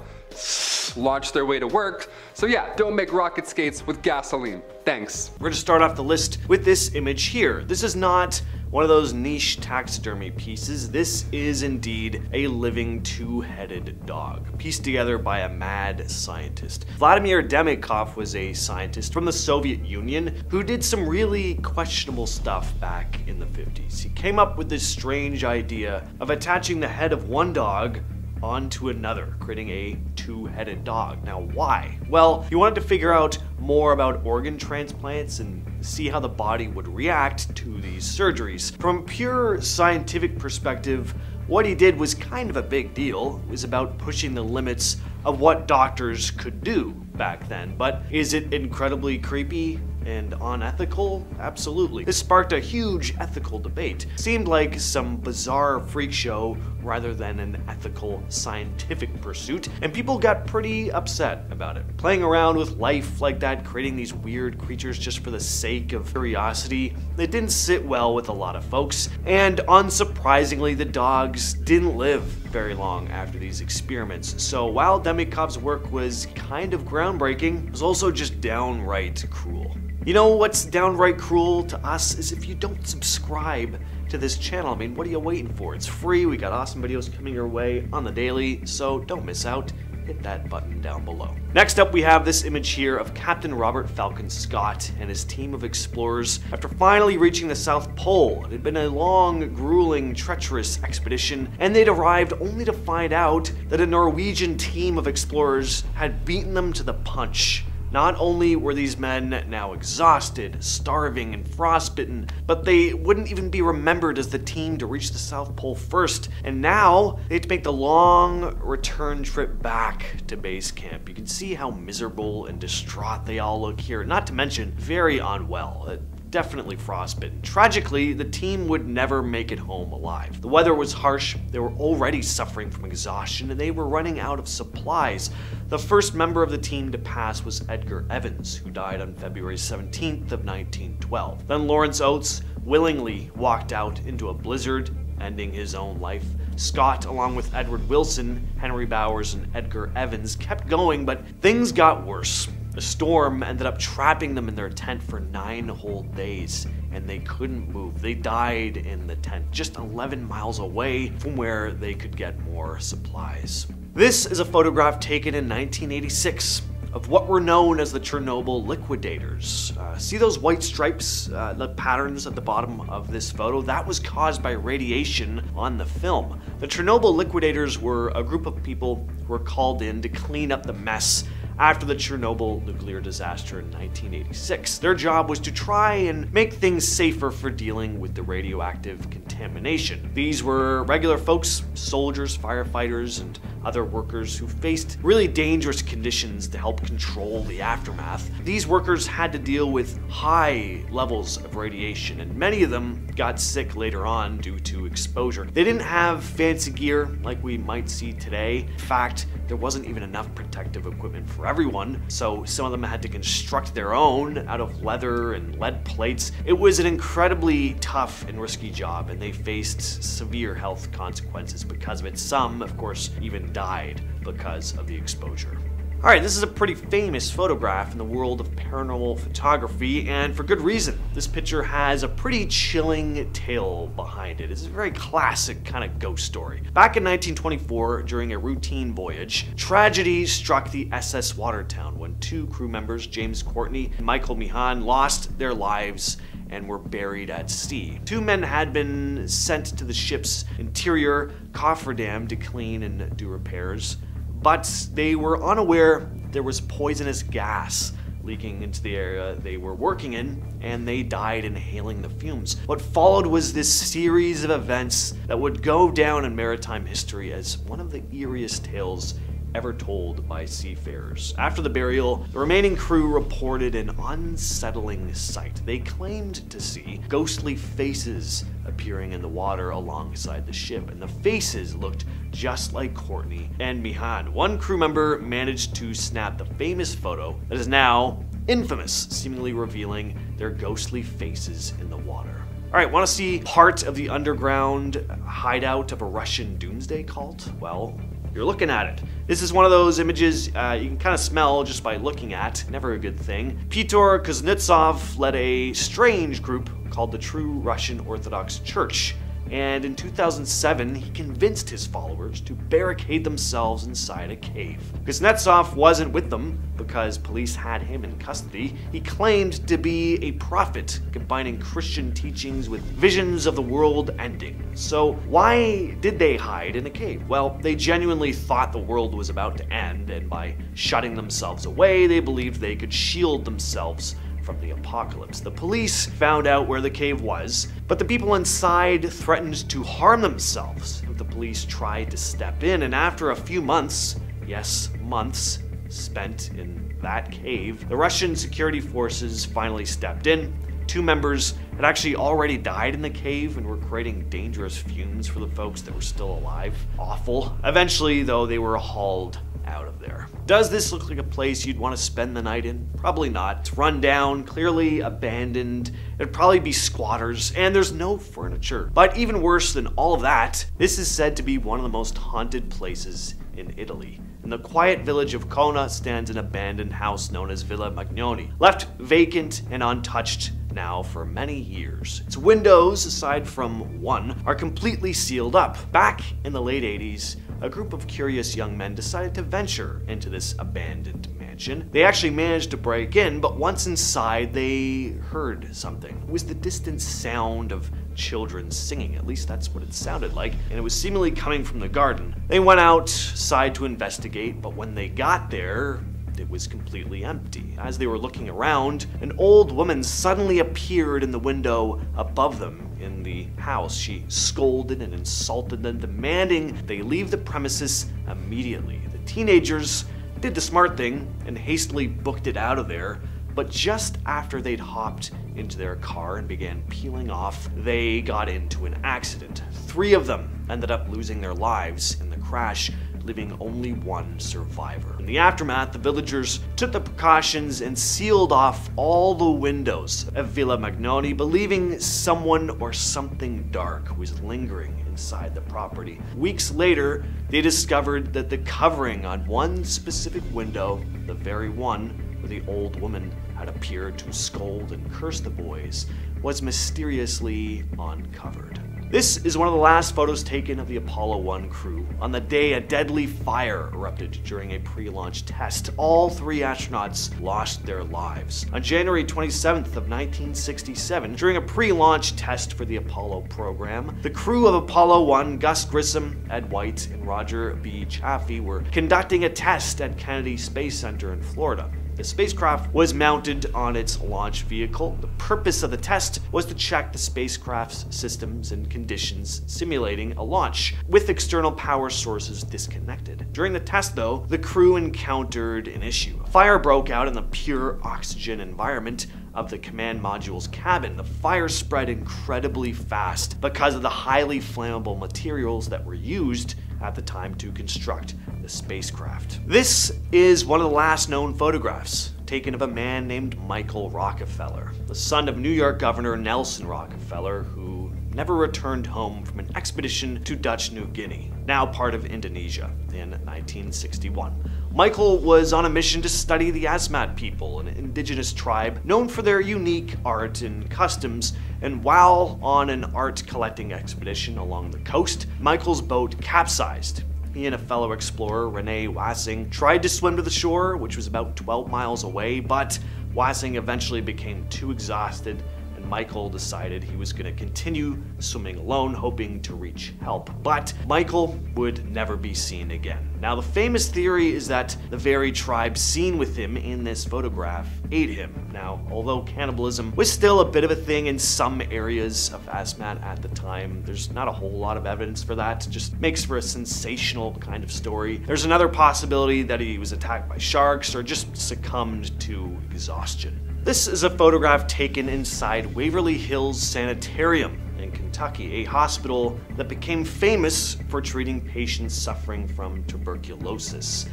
launch their way to work. So yeah, don't make rocket skates with gasoline. Thanks. We're gonna start off the list with this image here. This is not one of those niche taxidermy pieces. This is indeed a living two-headed dog, pieced together by a mad scientist. Vladimir Demikov was a scientist from the Soviet Union who did some really questionable stuff back in the 50s. He came up with this strange idea of attaching the head of one dog onto another, creating a two-headed dog. Now, why? Well, he wanted to figure out more about organ transplants and see how the body would react to these surgeries. From a pure scientific perspective, what he did was kind of a big deal. It was about pushing the limits of what doctors could do back then. But is it incredibly creepy and unethical? Absolutely. This sparked a huge ethical debate. Seemed like some bizarre freak show rather than an ethical scientific pursuit, and people got pretty upset about it. Playing around with life like that, creating these weird creatures just for the sake of curiosity, it didn't sit well with a lot of folks, and unsurprisingly, the dogs didn't live very long after these experiments. So while Demikov's work was kind of groundbreaking, it was also just downright cruel. You know what's downright cruel to us is if you don't subscribe to this channel. I mean, what are you waiting for? It's free, we got awesome videos coming your way on the daily, so don't miss out. Hit that button down below. Next up, we have this image here of Captain Robert Falcon Scott and his team of explorers after finally reaching the South Pole. It had been a long, grueling, treacherous expedition, and they'd arrived only to find out that a Norwegian team of explorers had beaten them to the punch Not only were these men now exhausted, starving, and frostbitten, but they wouldn't even be remembered as the team to reach the South Pole first, and now they had to make the long return trip back to base camp. You can see how miserable and distraught they all look here, not to mention very unwell. Definitely frostbitten. Tragically, the team would never make it home alive. The weather was harsh, they were already suffering from exhaustion, and they were running out of supplies. The first member of the team to pass was Edgar Evans, who died on February 17th of 1912. Then Lawrence Oates willingly walked out into a blizzard, ending his own life. Scott, along with Edward Wilson, Henry Bowers, and Edgar Evans, kept going, but things got worse. A storm ended up trapping them in their tent for 9 whole days, and they couldn't move. They died in the tent, just 11 miles away from where they could get more supplies. This is a photograph taken in 1986 of what were known as the Chernobyl liquidators. See those white stripes, the patterns at the bottom of this photo? That was caused by radiation on the film. The Chernobyl liquidators were a group of people who were called in to clean up the mess after the Chernobyl nuclear disaster in 1986. Their job was to try and make things safer for dealing with the radioactive contamination. These were regular folks, soldiers, firefighters, and other workers who faced really dangerous conditions to help control the aftermath. These workers had to deal with high levels of radiation, and many of them got sick later on due to exposure. They didn't have fancy gear like we might see today. In fact, there wasn't even enough protective equipment for everyone, so some of them had to construct their own out of leather and lead plates. It was an incredibly tough and risky job, and they faced severe health consequences because of it. Some, of course, even died because of the exposure. Alright, this is a pretty famous photograph in the world of paranormal photography, and for good reason. This picture has a pretty chilling tale behind it. It's a very classic kind of ghost story. Back in 1924, during a routine voyage, tragedy struck the SS Watertown when 2 crew members, James Courtney and Michael Meehan, lost their lives and were buried at sea. 2 men had been sent to the ship's interior cofferdam to clean and do repairs, but they were unaware there was poisonous gas leaking into the area they were working in, and they died inhaling the fumes. What followed was this series of events that would go down in maritime history as one of the eeriest tales ever told by seafarers. After the burial, the remaining crew reported an unsettling sight. They claimed to see ghostly faces appearing in the water alongside the ship, and the faces looked just like Courtney and Meehan. One crew member managed to snap the famous photo that is now infamous, seemingly revealing their ghostly faces in the water. Alright, want to see part of the underground hideout of a Russian doomsday cult? Well, you're looking at it. This is one of those images you can kind of smell just by looking at. Never a good thing. Pyotr Kuznetsov led a strange group called the True Russian Orthodox Church, and in 2007 he convinced his followers to barricade themselves inside a cave. Kuznetsov wasn't with them because police had him in custody. He claimed to be a prophet, combining Christian teachings with visions of the world ending. So why did they hide in a cave? Well, they genuinely thought the world was about to end, and by shutting themselves away, they believed they could shield themselves from the apocalypse. The police found out where the cave was, but the people inside threatened to harm themselves if the police tried to step in, and after a few months, yes, months, spent in that cave, the Russian security forces finally stepped in. 2 members had actually already died in the cave and were creating dangerous fumes for the folks that were still alive. Awful. Eventually, though, they were hauled out of there. Does this look like a place you'd want to spend the night in? Probably not. It's run down, clearly abandoned. It'd probably be squatters, and there's no furniture. But even worse than all of that, this is said to be one of the most haunted places in Italy. In the quiet village of Kona stands an abandoned house known as Villa Magnoni, left vacant and untouched now for many years. Its windows, aside from one, are completely sealed up. Back in the late 80s, a group of curious young men decided to venture into this abandoned mansion. They actually managed to break in, but once inside, they heard something. It was the distant sound of children singing. At least that's what it sounded like, and it was seemingly coming from the garden. They went outside to investigate, but when they got there, it was completely empty. As they were looking around, an old woman suddenly appeared in the window above them in the house. She scolded and insulted them, demanding they leave the premises immediately. The teenagers did the smart thing and hastily booked it out of there, but just after they'd hopped into their car and began peeling off, they got into an accident. 3 of them ended up losing their lives in the crash, leaving only 1 survivor. In the aftermath, the villagers took the precautions and sealed off all the windows of Villa Magnoni, believing someone or something dark was lingering inside the property. Weeks later, they discovered that the covering on one specific window, the very one where the old woman had appeared to scold and curse the boys, was mysteriously uncovered. This is one of the last photos taken of the Apollo 1 crew on the day a deadly fire erupted during a pre-launch test. All 3 astronauts lost their lives. On January 27th of 1967, during a pre-launch test for the Apollo program, the crew of Apollo 1, Gus Grissom, Ed White, and Roger B. Chaffee, were conducting a test at Kennedy Space Center in Florida. The spacecraft was mounted on its launch vehicle. The purpose of the test was to check the spacecraft's systems and conditions, simulating a launch, with external power sources disconnected. During the test, though, the crew encountered an issue. A fire broke out in the pure oxygen environment of the command module's cabin. The fire spread incredibly fast because of the highly flammable materials that were used at the time to construct the spacecraft. This is one of the last known photographs taken of a man named Michael Rockefeller, the son of New York Governor Nelson Rockefeller, who never returned home from an expedition to Dutch New Guinea, now part of Indonesia, in 1961. Michael was on a mission to study the Asmat people, an indigenous tribe known for their unique art and customs, and while on an art collecting expedition along the coast, Michael's boat capsized. He and a fellow explorer, Rene Wassing, tried to swim to the shore, which was about 12 miles away, but Wassing eventually became too exhausted, and Michael decided he was going to continue swimming alone, hoping to reach help. But Michael would never be seen again. Now, the famous theory is that the very tribe seen with him in this photograph ate him. Now, although cannibalism was still a bit of a thing in some areas of Asmat at the time, there's not a whole lot of evidence for that. It just makes for a sensational kind of story. There's another possibility that he was attacked by sharks or just succumbed to exhaustion. This is a photograph taken inside Waverly Hills Sanitarium in Kentucky, a hospital that became famous for treating patients suffering from tuberculosis.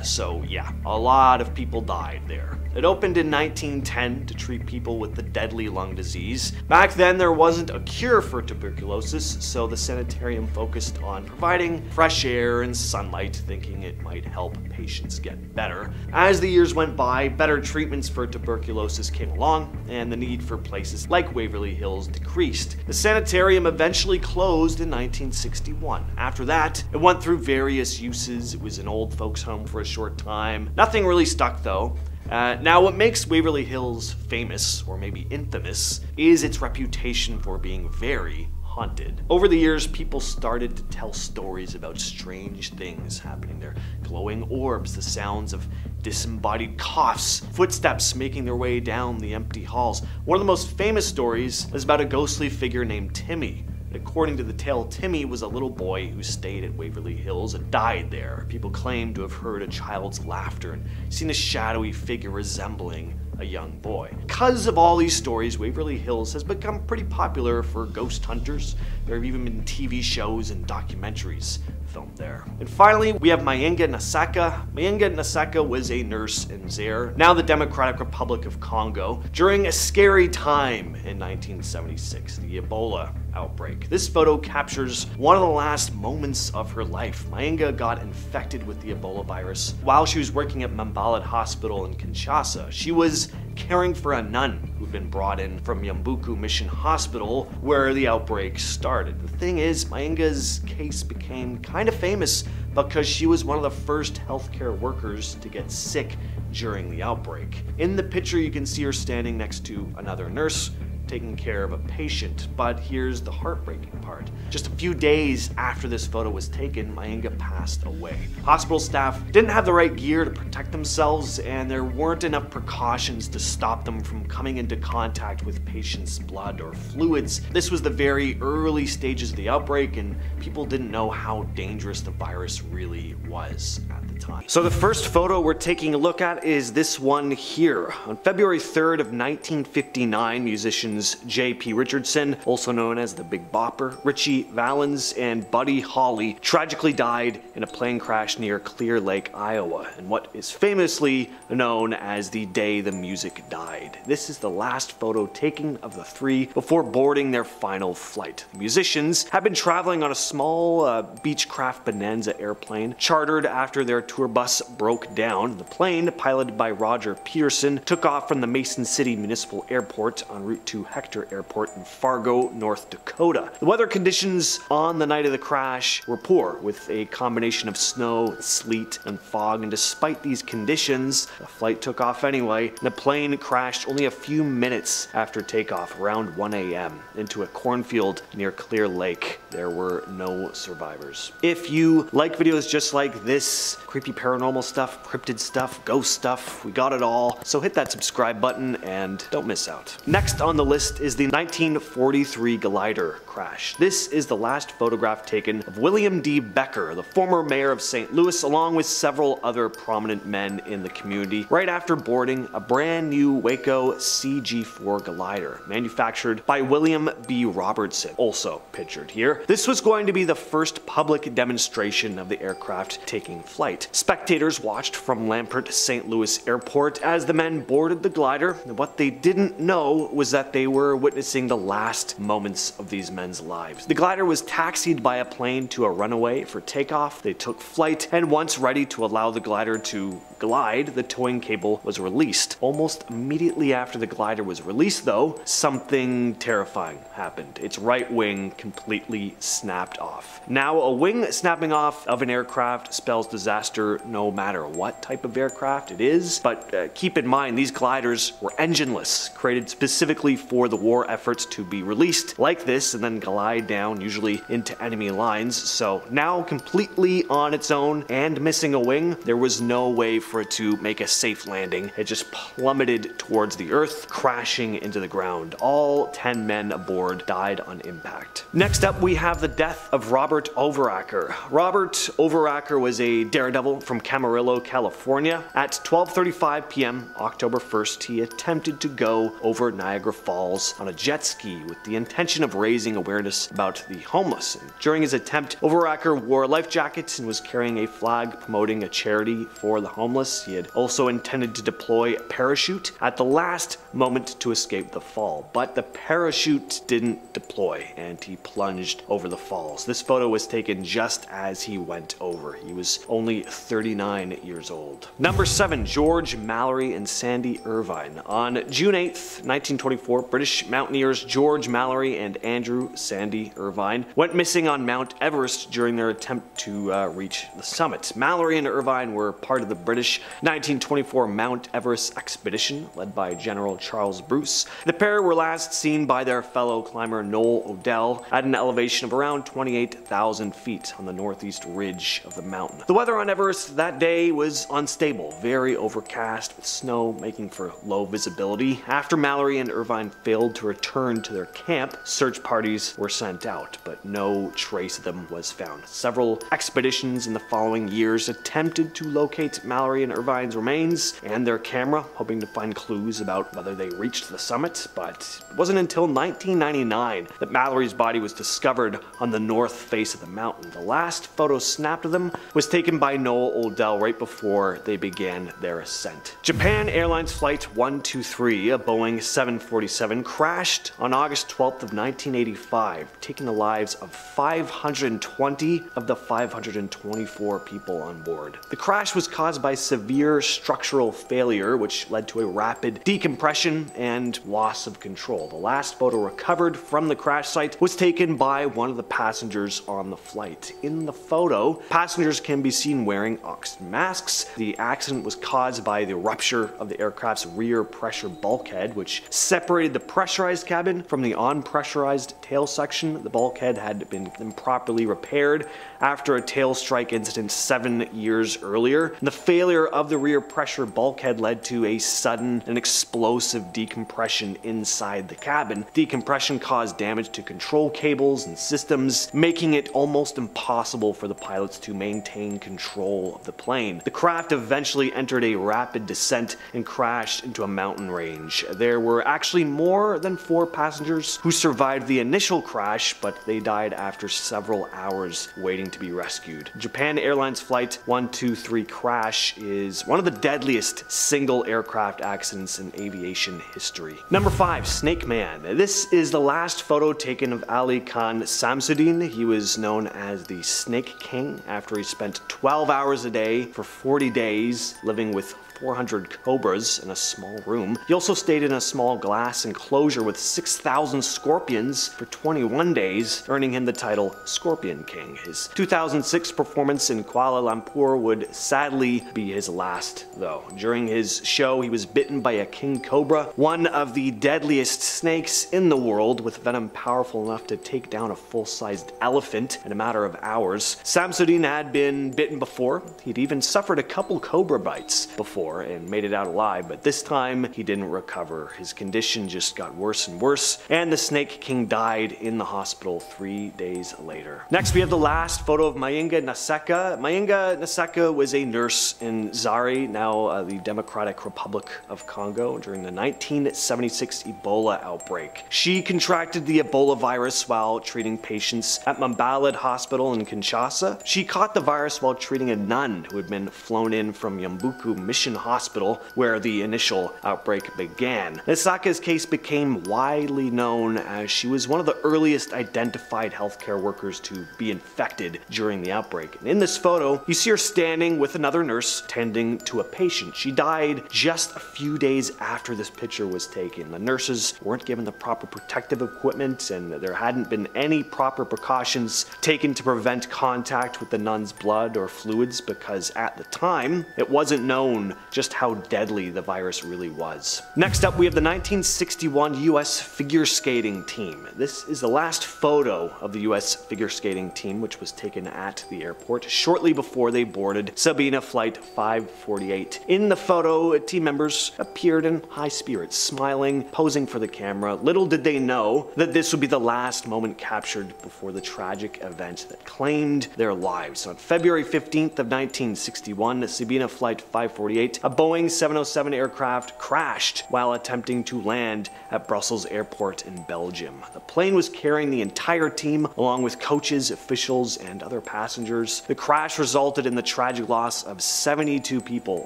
So yeah, a lot of people died there. It opened in 1910 to treat people with the deadly lung disease. Back then, there wasn't a cure for tuberculosis, so the sanitarium focused on providing fresh air and sunlight, thinking it might help patients get better. As the years went by, better treatments for tuberculosis came along, and the need for places like Waverly Hills decreased. The sanitarium eventually closed in 1961. After that, it went through various uses. It was an old folks' home for a short time. Nothing really stuck, though. Now, what makes Waverly Hills famous, or maybe infamous, is its reputation for being very haunted. Over the years, people started to tell stories about strange things happening there. Glowing orbs, the sounds of disembodied coughs, footsteps making their way down the empty halls. One of the most famous stories is about a ghostly figure named Timmy. According to the tale, Timmy was a little boy who stayed at Waverly Hills and died there. People claim to have heard a child's laughter and seen a shadowy figure resembling a young boy. Because of all these stories, Waverly Hills has become pretty popular for ghost hunters. There have even been TV shows and documentaries filmed there. And finally, we have Mayenga Nasaka. Mayenga Nasaka was a nurse in Zaire, now the Democratic Republic of Congo, during a scary time in 1976, the Ebola outbreak. This photo captures one of the last moments of her life. Mayenga got infected with the Ebola virus while she was working at Mambalat Hospital in Kinshasa. She was caring for a nun who'd been brought in from Yambuku Mission Hospital where the outbreak started. The thing is, Mayenga's case became kind of famous because she was one of the first healthcare workers to get sick during the outbreak. In the picture, you can see her standing next to another nurse taking care of a patient. But here's the heartbreaking part. Just a few days after this photo was taken, Mayenga passed away. Hospital staff didn't have the right gear to protect themselves, and there weren't enough precautions to stop them from coming into contact with patients' blood or fluids. This was the very early stages of the outbreak, and people didn't know how dangerous the virus really was at the time. So the first photo we're taking a look at is this one here. On February 3rd of 1959, musicians J.P. Richardson, also known as the Big Bopper, Richie Valens, and Buddy Holly tragically died in a plane crash near Clear Lake, Iowa, in what is famously known as the day the music died. This is the last photo taken of the three before boarding their final flight. The musicians had been traveling on a small Beechcraft Bonanza airplane, chartered after their tour bus broke down. The plane, piloted by Roger Peterson, took off from the Mason City Municipal Airport en route to Hector Airport in Fargo, North Dakota. The weather conditions on the night of the crash were poor, with a combination of snow, sleet, and fog, and despite these conditions, the flight took off anyway. The plane crashed only a few minutes after takeoff, around 1 a.m., into a cornfield near Clear Lake. There were no survivors. If you like videos just like this, creepy paranormal stuff, cryptid stuff, ghost stuff, we got it all, so hit that subscribe button and don't miss out. Next on the list is the 1943 glider crash. This is the last photograph taken of William D. Becker, the former mayor of St. Louis, along with several other prominent men in the community, right after boarding a brand new Waco CG-4 glider, manufactured by William B. Robertson, also pictured here. This was going to be the first public demonstration of the aircraft taking flight. Spectators watched from Lampert St. Louis Airport as the men boarded the glider, and what they didn't know was that they were witnessing the last moments of these men's lives. The glider was taxied by a plane to a runway for takeoff. They took flight, and once ready to allow the glider to glide, the towing cable was released. Almost immediately after the glider was released, though, something terrifying happened. Its right wing completely snapped off. Now, a wing snapping off of an aircraft spells disaster no matter what type of aircraft it is, but keep in mind these gliders were engineless, created specifically for the war efforts to be released like this and then glide down, usually into enemy lines. So now, completely on its own and missing a wing, there was no way for it to make a safe landing. It just plummeted towards the earth, crashing into the ground. All 10 men aboard died on impact. Next up, we have the death of Robert Overacker. Robert Overacker was a daredevil from Camarillo, California. At 12:35 p.m. October 1st, he attempted to go over Niagara Falls on a jet ski with the intention of raising awareness about the homeless. And during his attempt, Overacker wore a life jacket and was carrying a flag promoting a charity for the homeless. He had also intended to deploy a parachute at the last moment to escape the fall, but the parachute didn't deploy and he plunged over the falls. This photo was taken just as he went over. He was only 39 years old. Number 7, George Mallory and Sandy Irvine. On June 8th, 1924, British mountaineers George Mallory and Andrew Sandy Irvine went missing on Mount Everest during their attempt to reach the summit. Mallory and Irvine were part of the British 1924 Mount Everest expedition led by General Charles Bruce. The pair were last seen by their fellow climber Noel Odell at an elevation of around 28,000 feet on the northeast ridge of the mountain. The weather on Everest that day was unstable, very overcast with snow making for low visibility. After Mallory and Irvine failed to return to their camp, search parties were sent out, but no trace of them was found. Several expeditions in the following years attempted to locate Mallory and Irvine's remains and their camera, hoping to find clues about whether they reached the summit, but it wasn't until 1999 that Mallory's body was discovered on the north face of the mountain. The last photo snapped of them was taken by Noel Odell right before they began their ascent. Japan Airlines Flight 123, a Boeing 747, crashed on August 12th of 1985, taking the lives of 520 of the 524 people on board. The crash was caused by severe structural failure, which led to a rapid decompression and loss of control. The last photo recovered from the crash site was taken by one of the passengers on the flight. In the photo, passengers can be seen wearing wearing oxygen masks. The accident was caused by the rupture of the aircraft's rear pressure bulkhead, which separated the pressurized cabin from the unpressurized tail section. The bulkhead had been improperly repaired after a tail strike incident 7 years earlier. And the failure of the rear pressure bulkhead led to a sudden and explosive decompression inside the cabin. Decompression caused damage to control cables and systems, making it almost impossible for the pilots to maintain control of the plane. The craft eventually entered a rapid descent and crashed into a mountain range. There were actually more than 4 passengers who survived the initial crash, but they died after several hours waiting to be rescued. Japan Airlines Flight 123 crash is one of the deadliest single aircraft accidents in aviation history. Number 5, Snake Man. This is the last photo taken of Ali Khan Samsudin. He was known as the Snake King after he spent 12 hours a day for 40 days living with 400 cobras in a small room. He also stayed in a small glass enclosure with 6,000 scorpions for 21 days, earning him the title Scorpion King. His 2006 performance in Kuala Lumpur would sadly be his last, though. During his show, he was bitten by a king cobra, one of the deadliest snakes in the world, with venom powerful enough to take down a full-sized elephant in a matter of hours. Samsudin had been bitten before. He'd even suffered a couple cobra bites before and made it out alive, but this time he didn't recover. His condition just got worse and worse, and the Snake King died in the hospital 3 days later. Next, we have the last photo of Mayinga Naseka. Mayinga Naseka was a nurse in Zaire, now the Democratic Republic of Congo, during the 1976 Ebola outbreak. She contracted the Ebola virus while treating patients at Mambalad Hospital in Kinshasa. She caught the virus while treating a nun who had been flown in from Yambuku Mission Hospital, where the initial outbreak began. Nasaka's case became widely known as she was one of the earliest identified healthcare workers to be infected during the outbreak. And in this photo, you see her standing with another nurse tending to a patient. She died just a few days after this picture was taken. The nurses weren't given the proper protective equipment, and there hadn't been any proper precautions taken to prevent contact with the nun's blood or fluids, because at the time, it wasn't known just how deadly the virus really was. Next up, we have the 1961 US figure skating team. This is the last photo of the US figure skating team, which was taken at the airport shortly before they boarded Sabina Flight 548. In the photo, team members appeared in high spirits, smiling, posing for the camera. Little did they know that this would be the last moment captured before the tragic event that claimed their lives. On February 15th of 1961, Sabina Flight 548, a Boeing 707 aircraft crashed while attempting to land at Brussels Airport in Belgium. The plane was carrying the entire team along with coaches, officials, and other passengers. The crash resulted in the tragic loss of 72 people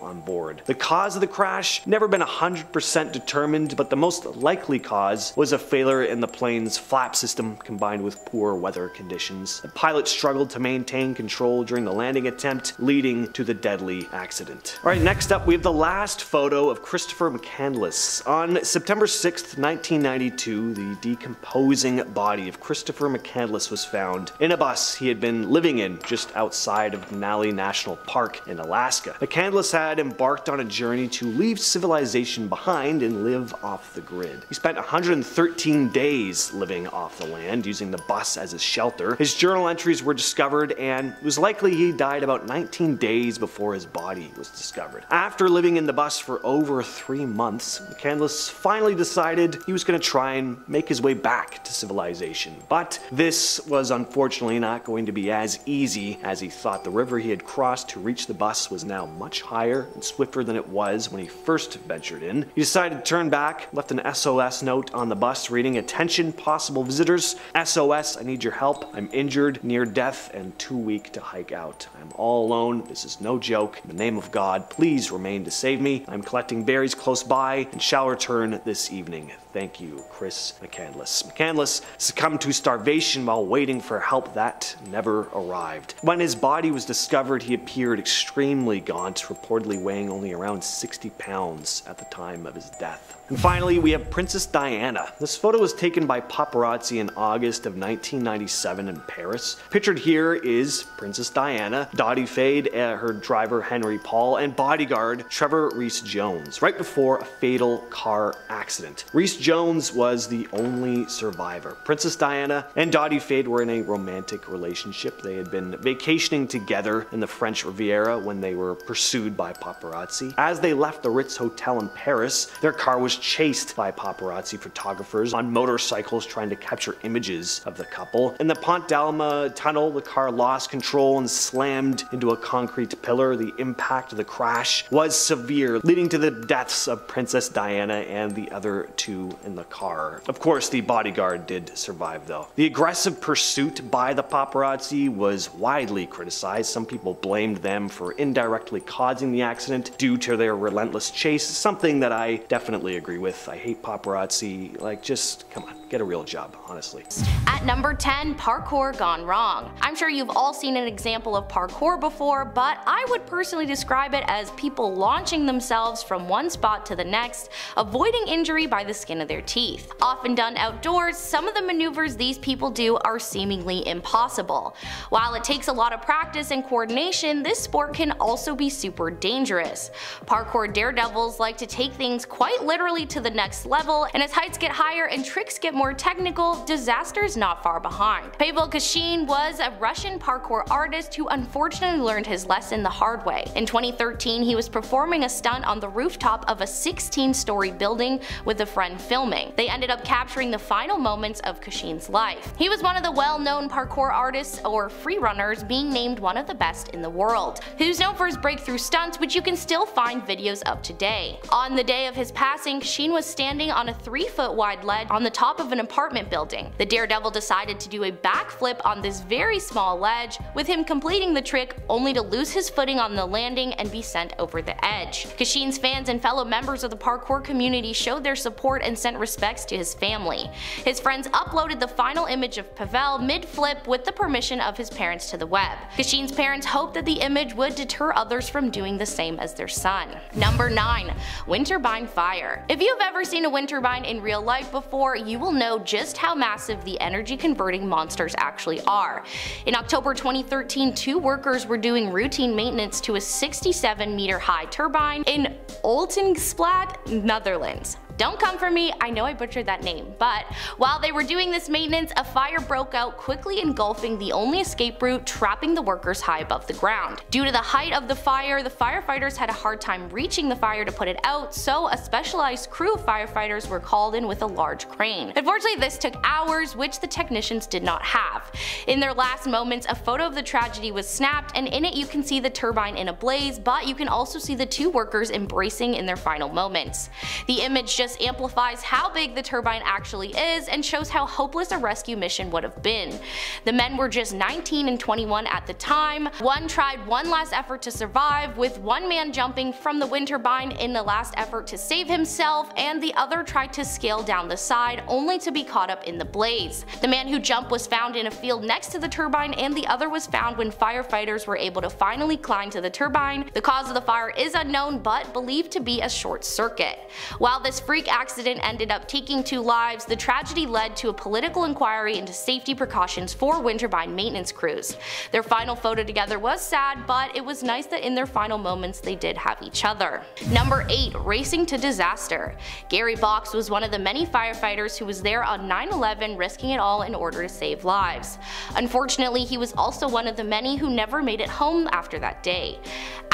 on board. The cause of the crash never been 100% determined, but the most likely cause was a failure in the plane's flap system combined with poor weather conditions. The pilot struggled to maintain control during the landing attempt, leading to the deadly accident. Alright, next up we have the last photo of Christopher McCandless. On September 6th, 1992, the decomposing body of Christopher McCandless was found in a bus he had been living in just outside of Denali National Park in Alaska. McCandless had embarked on a journey to leave civilization behind and live off the grid. He spent 113 days living off the land, using the bus as his shelter. His journal entries were discovered, and it was likely he died about 19 days before his body was discovered. After living in the bus for over 3 months, McCandless finally decided he was going to try and make his way back to civilization. But this was unfortunately not going to be as easy as he thought. The river he had crossed to reach the bus was now much higher and swifter than it was when he first ventured in. He decided to turn back, left an SOS note on the bus reading, "Attention possible visitors, SOS, I need your help. I'm injured, near death, and too weak to hike out. I'm all alone. This is no joke. In the name of God, please remain to save me. I'm collecting berries close by and shall return this evening. Thank you, Chris McCandless." McCandless succumbed to starvation while waiting for help that never arrived. When his body was discovered, he appeared extremely gaunt, reportedly weighing only around 60 pounds at the time of his death. And finally, we have Princess Diana. This photo was taken by paparazzi in August of 1997 in Paris. Pictured here is Princess Diana, Dottie Fade, her driver Henry Paul, and bodyguard Trevor Reese-Jones, right before a fatal car accident. Reese-Jones was the only survivor. Princess Diana and Dottie Fade were in a romantic relationship. They had been vacationing together in the French Riviera when they were pursued by paparazzi. As they left the Ritz Hotel in Paris, their car was chased by paparazzi photographers on motorcycles trying to capture images of the couple. In the Pont d'Alma tunnel, the car lost control and slammed into a concrete pillar. The impact of the crash was severe, leading to the deaths of Princess Diana and the other two in the car. Of course, the bodyguard did survive though. The aggressive pursuit by the paparazzi was widely criticized. Some people blamed them for indirectly causing the accident due to their relentless chase, something that I definitely agree with. I hate paparazzi. Like, just come on, get a real job, honestly. At number 10, parkour gone wrong. I'm sure you've all seen an example of parkour before, but I would personally describe it as people launching themselves from one spot to the next, avoiding injury by the skin of their teeth. Often done outdoors, some of the maneuvers these people do are seemingly impossible. While it takes a lot of practice and coordination, this sport can also be super dangerous. Parkour daredevils like to take things quite literally to the next level, and as heights get higher and tricks get more technical, disaster's not far behind. Pavel Kashin was a Russian parkour artist who unfortunately learned his lesson the hard way. In 2013, he was performing a stunt on the rooftop of a 16-story building with a friend filming. They ended up capturing the final moments of Kashin's life. He was one of the well-known parkour artists or freerunners, being named one of the best in the world. He was known for his breakthrough stunts, which you can still find videos of today. On the day of his passing, Kashin was standing on a 3-foot wide ledge on the top of an apartment building. The daredevil decided to do a backflip on this very small ledge, with him completing the trick only to lose his footing on the landing and be sent over the edge. Kashin's fans and fellow members of the parkour community showed their support and sent respects to his family. His friends uploaded the final image of Pavel mid-flip with the permission of his parents to the web. Kashin's parents hoped that the image would deter others from doing the same as their son. Number 9. Wind turbine fire. If you've ever seen a wind turbine in real life before, you will know just how massive the energy converting monsters actually are. In October 2013, 2 workers were doing routine maintenance to a 67-meter high turbine in Oltensplaat, Netherlands. Don't come for me, I know I butchered that name, but while they were doing this maintenance, a fire broke out, quickly engulfing the only escape route, trapping the workers high above the ground. Due to the height of the fire, the firefighters had a hard time reaching the fire to put it out, so a specialized crew of firefighters were called in with a large crane. Unfortunately, this took hours, which the technicians did not have. In their last moments, a photo of the tragedy was snapped, and in it you can see the turbine in a blaze, but you can also see the 2 workers embracing in their final moments. The image just amplifies how big the turbine actually is and shows how hopeless a rescue mission would have been. The men were just 19 and 21 at the time. One tried one last effort to survive, with one man jumping from the wind turbine in the last effort to save himself, and the other tried to scale down the side only to be caught up in the blaze. The man who jumped was found in a field next to the turbine, and the other was found when firefighters were able to finally climb to the turbine. The cause of the fire is unknown, but believed to be a short circuit. While this freak accident ended up taking 2 lives, the tragedy led to a political inquiry into safety precautions for wind turbine maintenance crews. Their final photo together was sad, but it was nice that in their final moments they did have each other. Number 8. Racing to disaster. Gary Box was one of the many firefighters who was there on 9/11, risking it all in order to save lives. Unfortunately, he was also one of the many who never made it home after that day.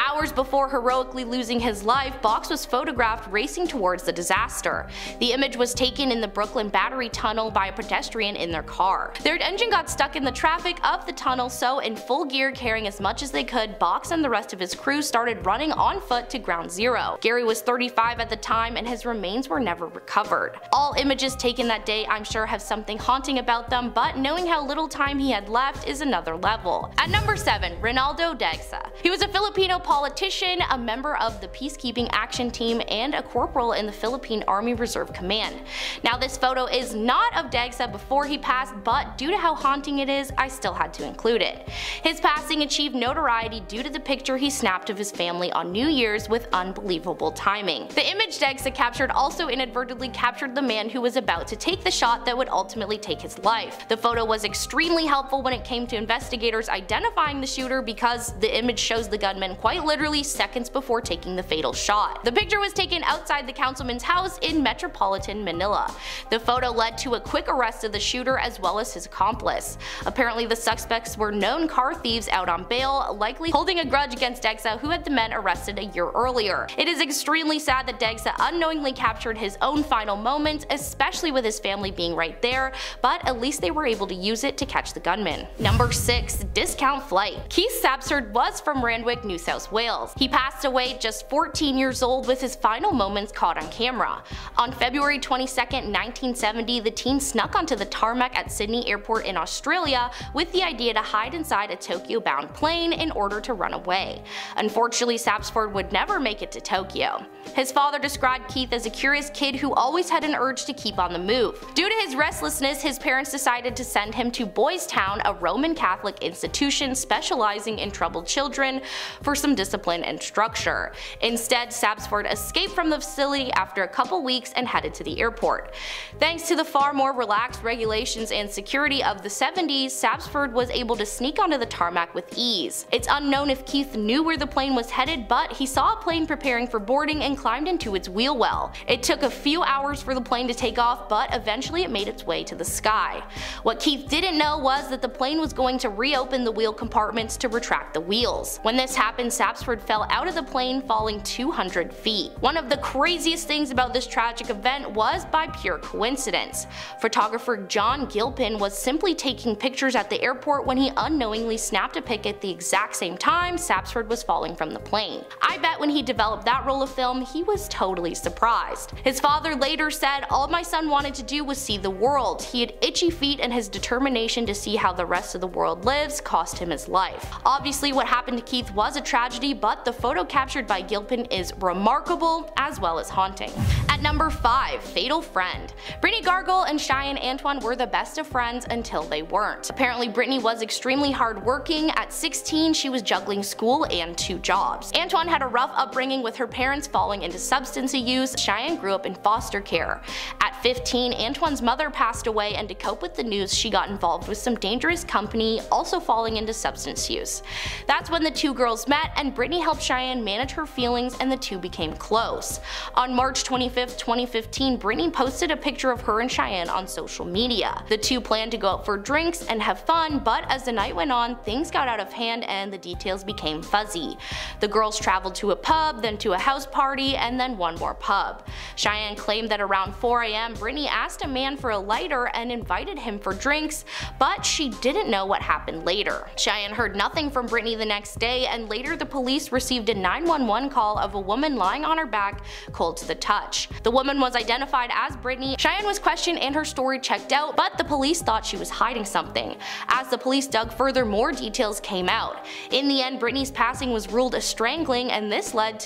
Hours before heroically losing his life, Box was photographed racing towards the disaster. The image was taken in the Brooklyn Battery Tunnel by a pedestrian in their car. Their engine got stuck in the traffic of the tunnel, so in full gear, carrying as much as they could, Box and the rest of his crew started running on foot to ground zero. Gary was 35 at the time, and his remains were never recovered. All images taken that day I'm sure have something haunting about them, but knowing how little time he had left is another level. At number 7. Ronaldo Dagsa. He was a Filipino politician, a member of the peacekeeping action team, and a corporal in the Philippine Marine Army Reserve Command. Now this photo is not of DeGsa before he passed, but due to how haunting it is, I still had to include it. His passing achieved notoriety due to the picture he snapped of his family on New Year's with unbelievable timing. The image DeGsa captured also inadvertently captured the man who was about to take the shot that would ultimately take his life. The photo was extremely helpful when it came to investigators identifying the shooter because the image shows the gunman quite literally seconds before taking the fatal shot. The picture was taken outside the councilman's house in metropolitan Manila. The photo led to a quick arrest of the shooter as well as his accomplice. Apparently the suspects were known car thieves out on bail, likely holding a grudge against DeGsa, who had the men arrested a year earlier. It is extremely sad that DeGsa unknowingly captured his own final moments, especially with his family being right there, but at least they were able to use it to catch the gunman. Number 6. Discount flight. Keith Sapsford was from Randwick, New South Wales. He passed away just 14 years old with his final moments caught on camera. On February 22, 1970, the teen snuck onto the tarmac at Sydney Airport in Australia with the idea to hide inside a Tokyo-bound plane in order to run away. Unfortunately, Sapsford would never make it to Tokyo. His father described Keith as a curious kid who always had an urge to keep on the move. Due to his restlessness, his parents decided to send him to Boys Town, a Roman Catholic institution specializing in troubled children, for some discipline and structure. Instead, Sapsford escaped from the facility after a couple weeks and headed to the airport. Thanks to the far more relaxed regulations and security of the 70s, Sapsford was able to sneak onto the tarmac with ease. It's unknown if Keith knew where the plane was headed, but he saw a plane preparing for boarding and climbed into its wheel well. It took a few hours for the plane to take off, but eventually it made its way to the sky. What Keith didn't know was that the plane was going to reopen the wheel compartments to retract the wheels. When this happened, Sapsford fell out of the plane, falling 200 feet. One of the craziest things about this tragic event was by pure coincidence. Photographer John Gilpin was simply taking pictures at the airport when he unknowingly snapped a pic at the exact same time Sapsford was falling from the plane. I bet when he developed that roll of film, he was totally surprised. His father later said, "All my son wanted to do was see the world. He had itchy feet and his determination to see how the rest of the world lives cost him his life." Obviously what happened to Keith was a tragedy, but the photo captured by Gilpin is remarkable as well as haunting. At number 5. Fatal Friend. Brittany Gargle and Cheyenne Antoine were the best of friends until they weren't. Apparently Brittany was extremely hardworking. At 16 she was juggling school and 2 jobs. Antoine had a rough upbringing with her parents falling into substance use. Cheyenne grew up in foster care. At 15, Antoine's mother passed away, and to cope with the news she got involved with some dangerous company, also falling into substance use. That's when the two girls met, and Brittany helped Cheyenne manage her feelings and the two became close. On March 25, 2015, Brittany posted a picture of her and Cheyenne on social media. The two planned to go out for drinks and have fun, but as the night went on, things got out of hand and the details became fuzzy. The girls traveled to a pub, then to a house party, and then one more pub. Cheyenne claimed that around 4 AM, Brittany asked a man for a lighter and invited him for drinks, but she didn't know what happened later. Cheyenne heard nothing from Brittany the next day, and later the police received a 911 call of a woman lying on her back, cold to the touch. The woman was identified as Brittany. Cheyenne was questioned and her story checked out, but the police thought she was hiding something. As the police dug further, more details came out. In the end, Brittany's passing was ruled a strangling, and this led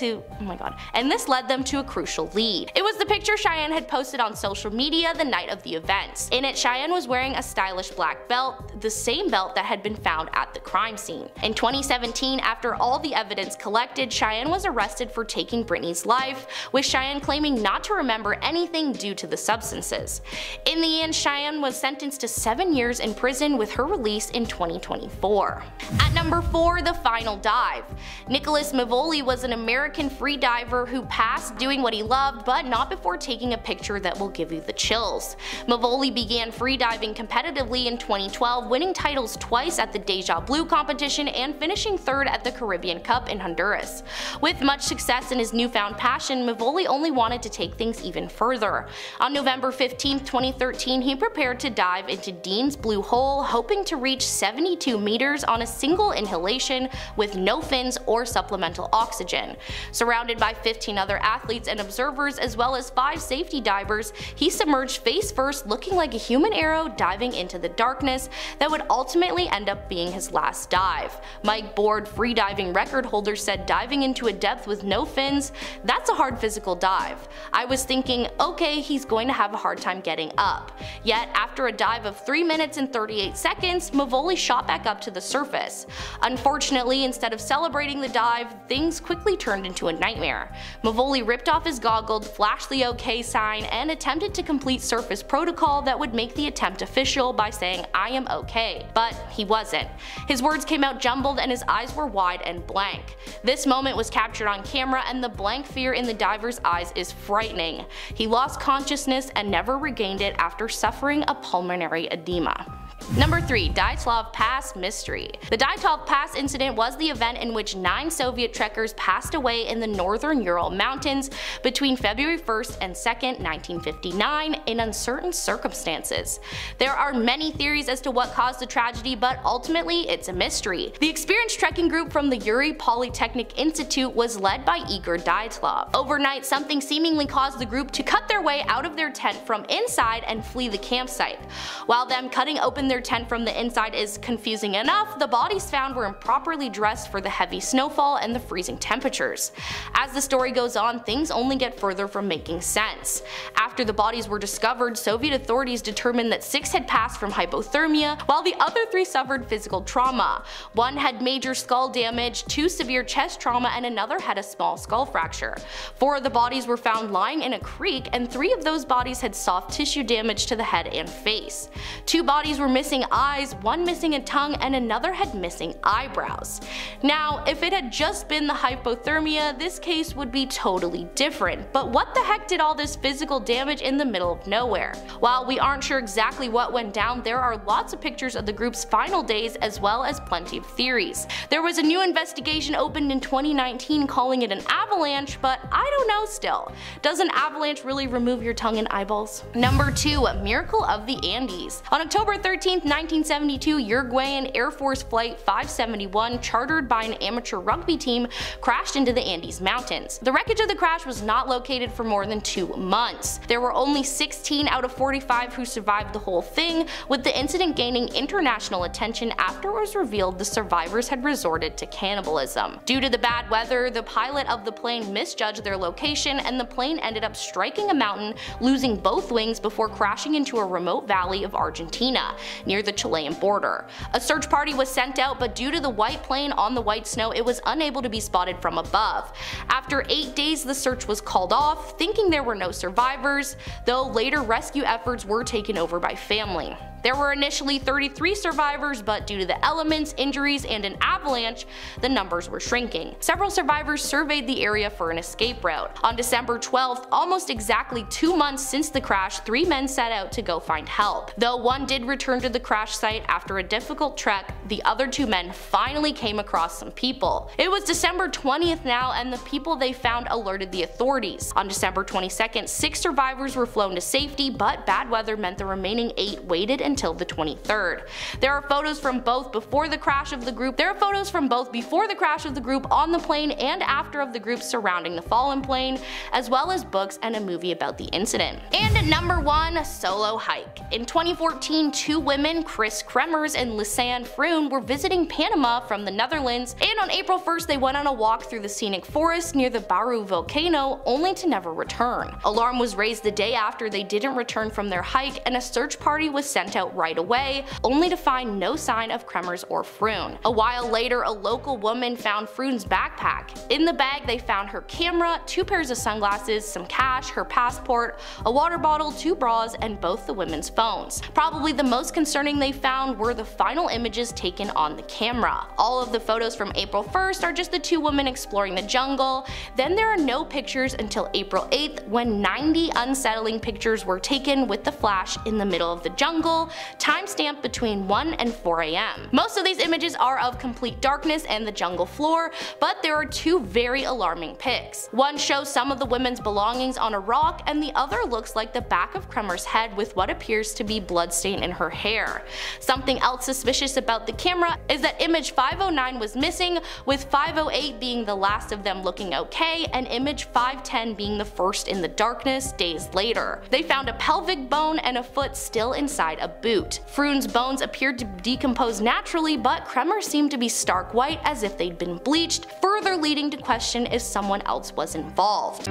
them to a crucial lead. It was the picture Cheyenne had posted on social media the night of the events. In it, Cheyenne was wearing a stylish black belt, the same belt that had been found at the crime scene. In 2017, after all the evidence collected, Cheyenne was arrested for taking Brittany's life, with Cheyenne claiming not to remember anything due to the substances. In the end, Cheyenne was sentenced to 7 years in prison, with her release in 2024. At number 4, the final dive. Nicholas Mavoli was an American free diver who passed doing what he loved, but not before taking a picture that will give you the chills. Mavoli began freediving competitively in 2012, winning titles twice at the Deja Blue competition and finishing 3rd at the Caribbean Cup in Honduras. With much success in his newfound passion, Mavoli only wanted to take things even further. On November 15, 2013, he prepared to dive into Dean's Blue Hole, hoping to reach 72 meters on a single inhalation with no fins or supplemental oxygen. Surrounded by 15 other athletes and observers as well well as 5 safety divers, he submerged face first, looking like a human arrow diving into the darkness that would ultimately end up being his last dive. Mike Board, freediving record holder, said diving into a depth with no fins, that's a hard physical dive. I was thinking, okay, he's going to have a hard time getting up. Yet, after a dive of 3 minutes and 38 seconds, Mavoli shot back up to the surface. Unfortunately, instead of celebrating the dive, things quickly turned into a nightmare. Mavoli ripped off his goggles, flashed the OK sign, and attempted to complete surface protocol that would make the attempt official by saying, "I am okay." But he wasn't. His words came out jumbled and his eyes were wide and blank. This moment was captured on camera, and the blank fear in the diver's eyes is frightening. He lost consciousness and never regained it after suffering a pulmonary edema. Number 3. Dyatlov Pass Mystery. The Dyatlov Pass incident was the event in which 9 Soviet trekkers passed away in the northern Ural Mountains between February 1st and 2nd, 1959 in uncertain circumstances. There are many theories as to what caused the tragedy, but ultimately it's a mystery. The experienced trekking group from the Yuri Polytechnic Institute was led by Igor Dyatlov. Overnight, something seemingly caused the group to cut their way out of their tent from inside and flee the campsite. While them cutting open their tent from the inside is confusing enough, the bodies found were improperly dressed for the heavy snowfall and the freezing temperatures. As the story goes on, things only get further from making sense. After the bodies were discovered, Soviet authorities determined that 6 had passed from hypothermia, while the other 3 suffered physical trauma. 1 had major skull damage, 2 severe chest trauma, and another had a small skull fracture. 4 of the bodies were found lying in a creek, and 3 of those bodies had soft tissue damage to the head and face. 2 bodies were missing eyes, 1 missing a tongue, and another had missing eyebrows. Now, if it had just been the hypothermia, this case would be totally different, but what the heck did all this physical damage in the middle of nowhere? While we aren't sure exactly what went down, there are lots of pictures of the group's final days as well as plenty of theories. There was a new investigation opened in 2019 calling it an avalanche, but I don't know still. Does an avalanche really remove your tongue and eyeballs? Number 2. Miracle of the Andes. On October 13, 1972, Uruguayan Air Force Flight 571, chartered by an amateur rugby team, crashed into the Andes Mountains. The wreckage of the crash was not located for more than 2 months. There were only 16 out of 45 who survived the whole thing, with the incident gaining international attention after it was revealed the survivors had resorted to cannibalism. Due to the bad weather, the pilot of the plane misjudged their location, and the plane ended up striking a mountain, losing both wings before crashing into a remote valley of Argentina, near the Chilean border. A search party was sent out, but due to the white plane on the white snow, it was unable to be spotted from above. After 8 days, the search was called off, thinking there were no survivors, though later rescue efforts were taken over by family. There were initially 33 survivors, but due to the elements, injuries, and an avalanche, the numbers were shrinking. Several survivors surveyed the area for an escape route. On December 12th, almost exactly 2 months since the crash, 3 men set out to go find help. Though one did return to the crash site after a difficult trek, the other 2 men finally came across some people. It was December 20th now, and the people they found alerted the authorities. On December 22nd, 6 survivors were flown to safety, but bad weather meant the remaining 8 waited until the 23rd. There are photos from both before the crash of the group. On the plane and after of the group surrounding the fallen plane, as well as books and a movie about the incident. And at number 1, solo hike. In 2014, 2 women, Chris Kremers and Lisanne Froon, were visiting Panama from the Netherlands, and on April 1st they went on a walk through the scenic forest near the Baru volcano, only to never return. Alarm was raised the day after they didn't return from their hike, and a search party was sent out right away, only to find no sign of Kremers or Froon. A while later, a local woman found Froon's backpack. In the bag they found her camera, 2 pairs of sunglasses, some cash, her passport, a water bottle, 2 bras, and both the women's phones. Probably the most concerning they found were the final images taken on the camera. All of the photos from April 1st are just the 2 women exploring the jungle. Then there are no pictures until April 8th, when 90 unsettling pictures were taken with the flash in the middle of the jungle, timestamped between 1 and 4 a.m. Most of these images are of complete darkness and the jungle floor, but there are two very alarming pics. One shows some of the women's belongings on a rock, and the other looks like the back of Kremer's head with what appears to be bloodstain in her hair. Something else suspicious about the camera is that image 509 was missing, with 508 being the last of them looking okay, and image 510 being the first in the darkness days later. They found a pelvic bone and a foot still inside a boot. Froon's bones appeared to decompose naturally, but Kremer seemed to be stark white as if they'd been bleached, further leading to question if someone else was involved.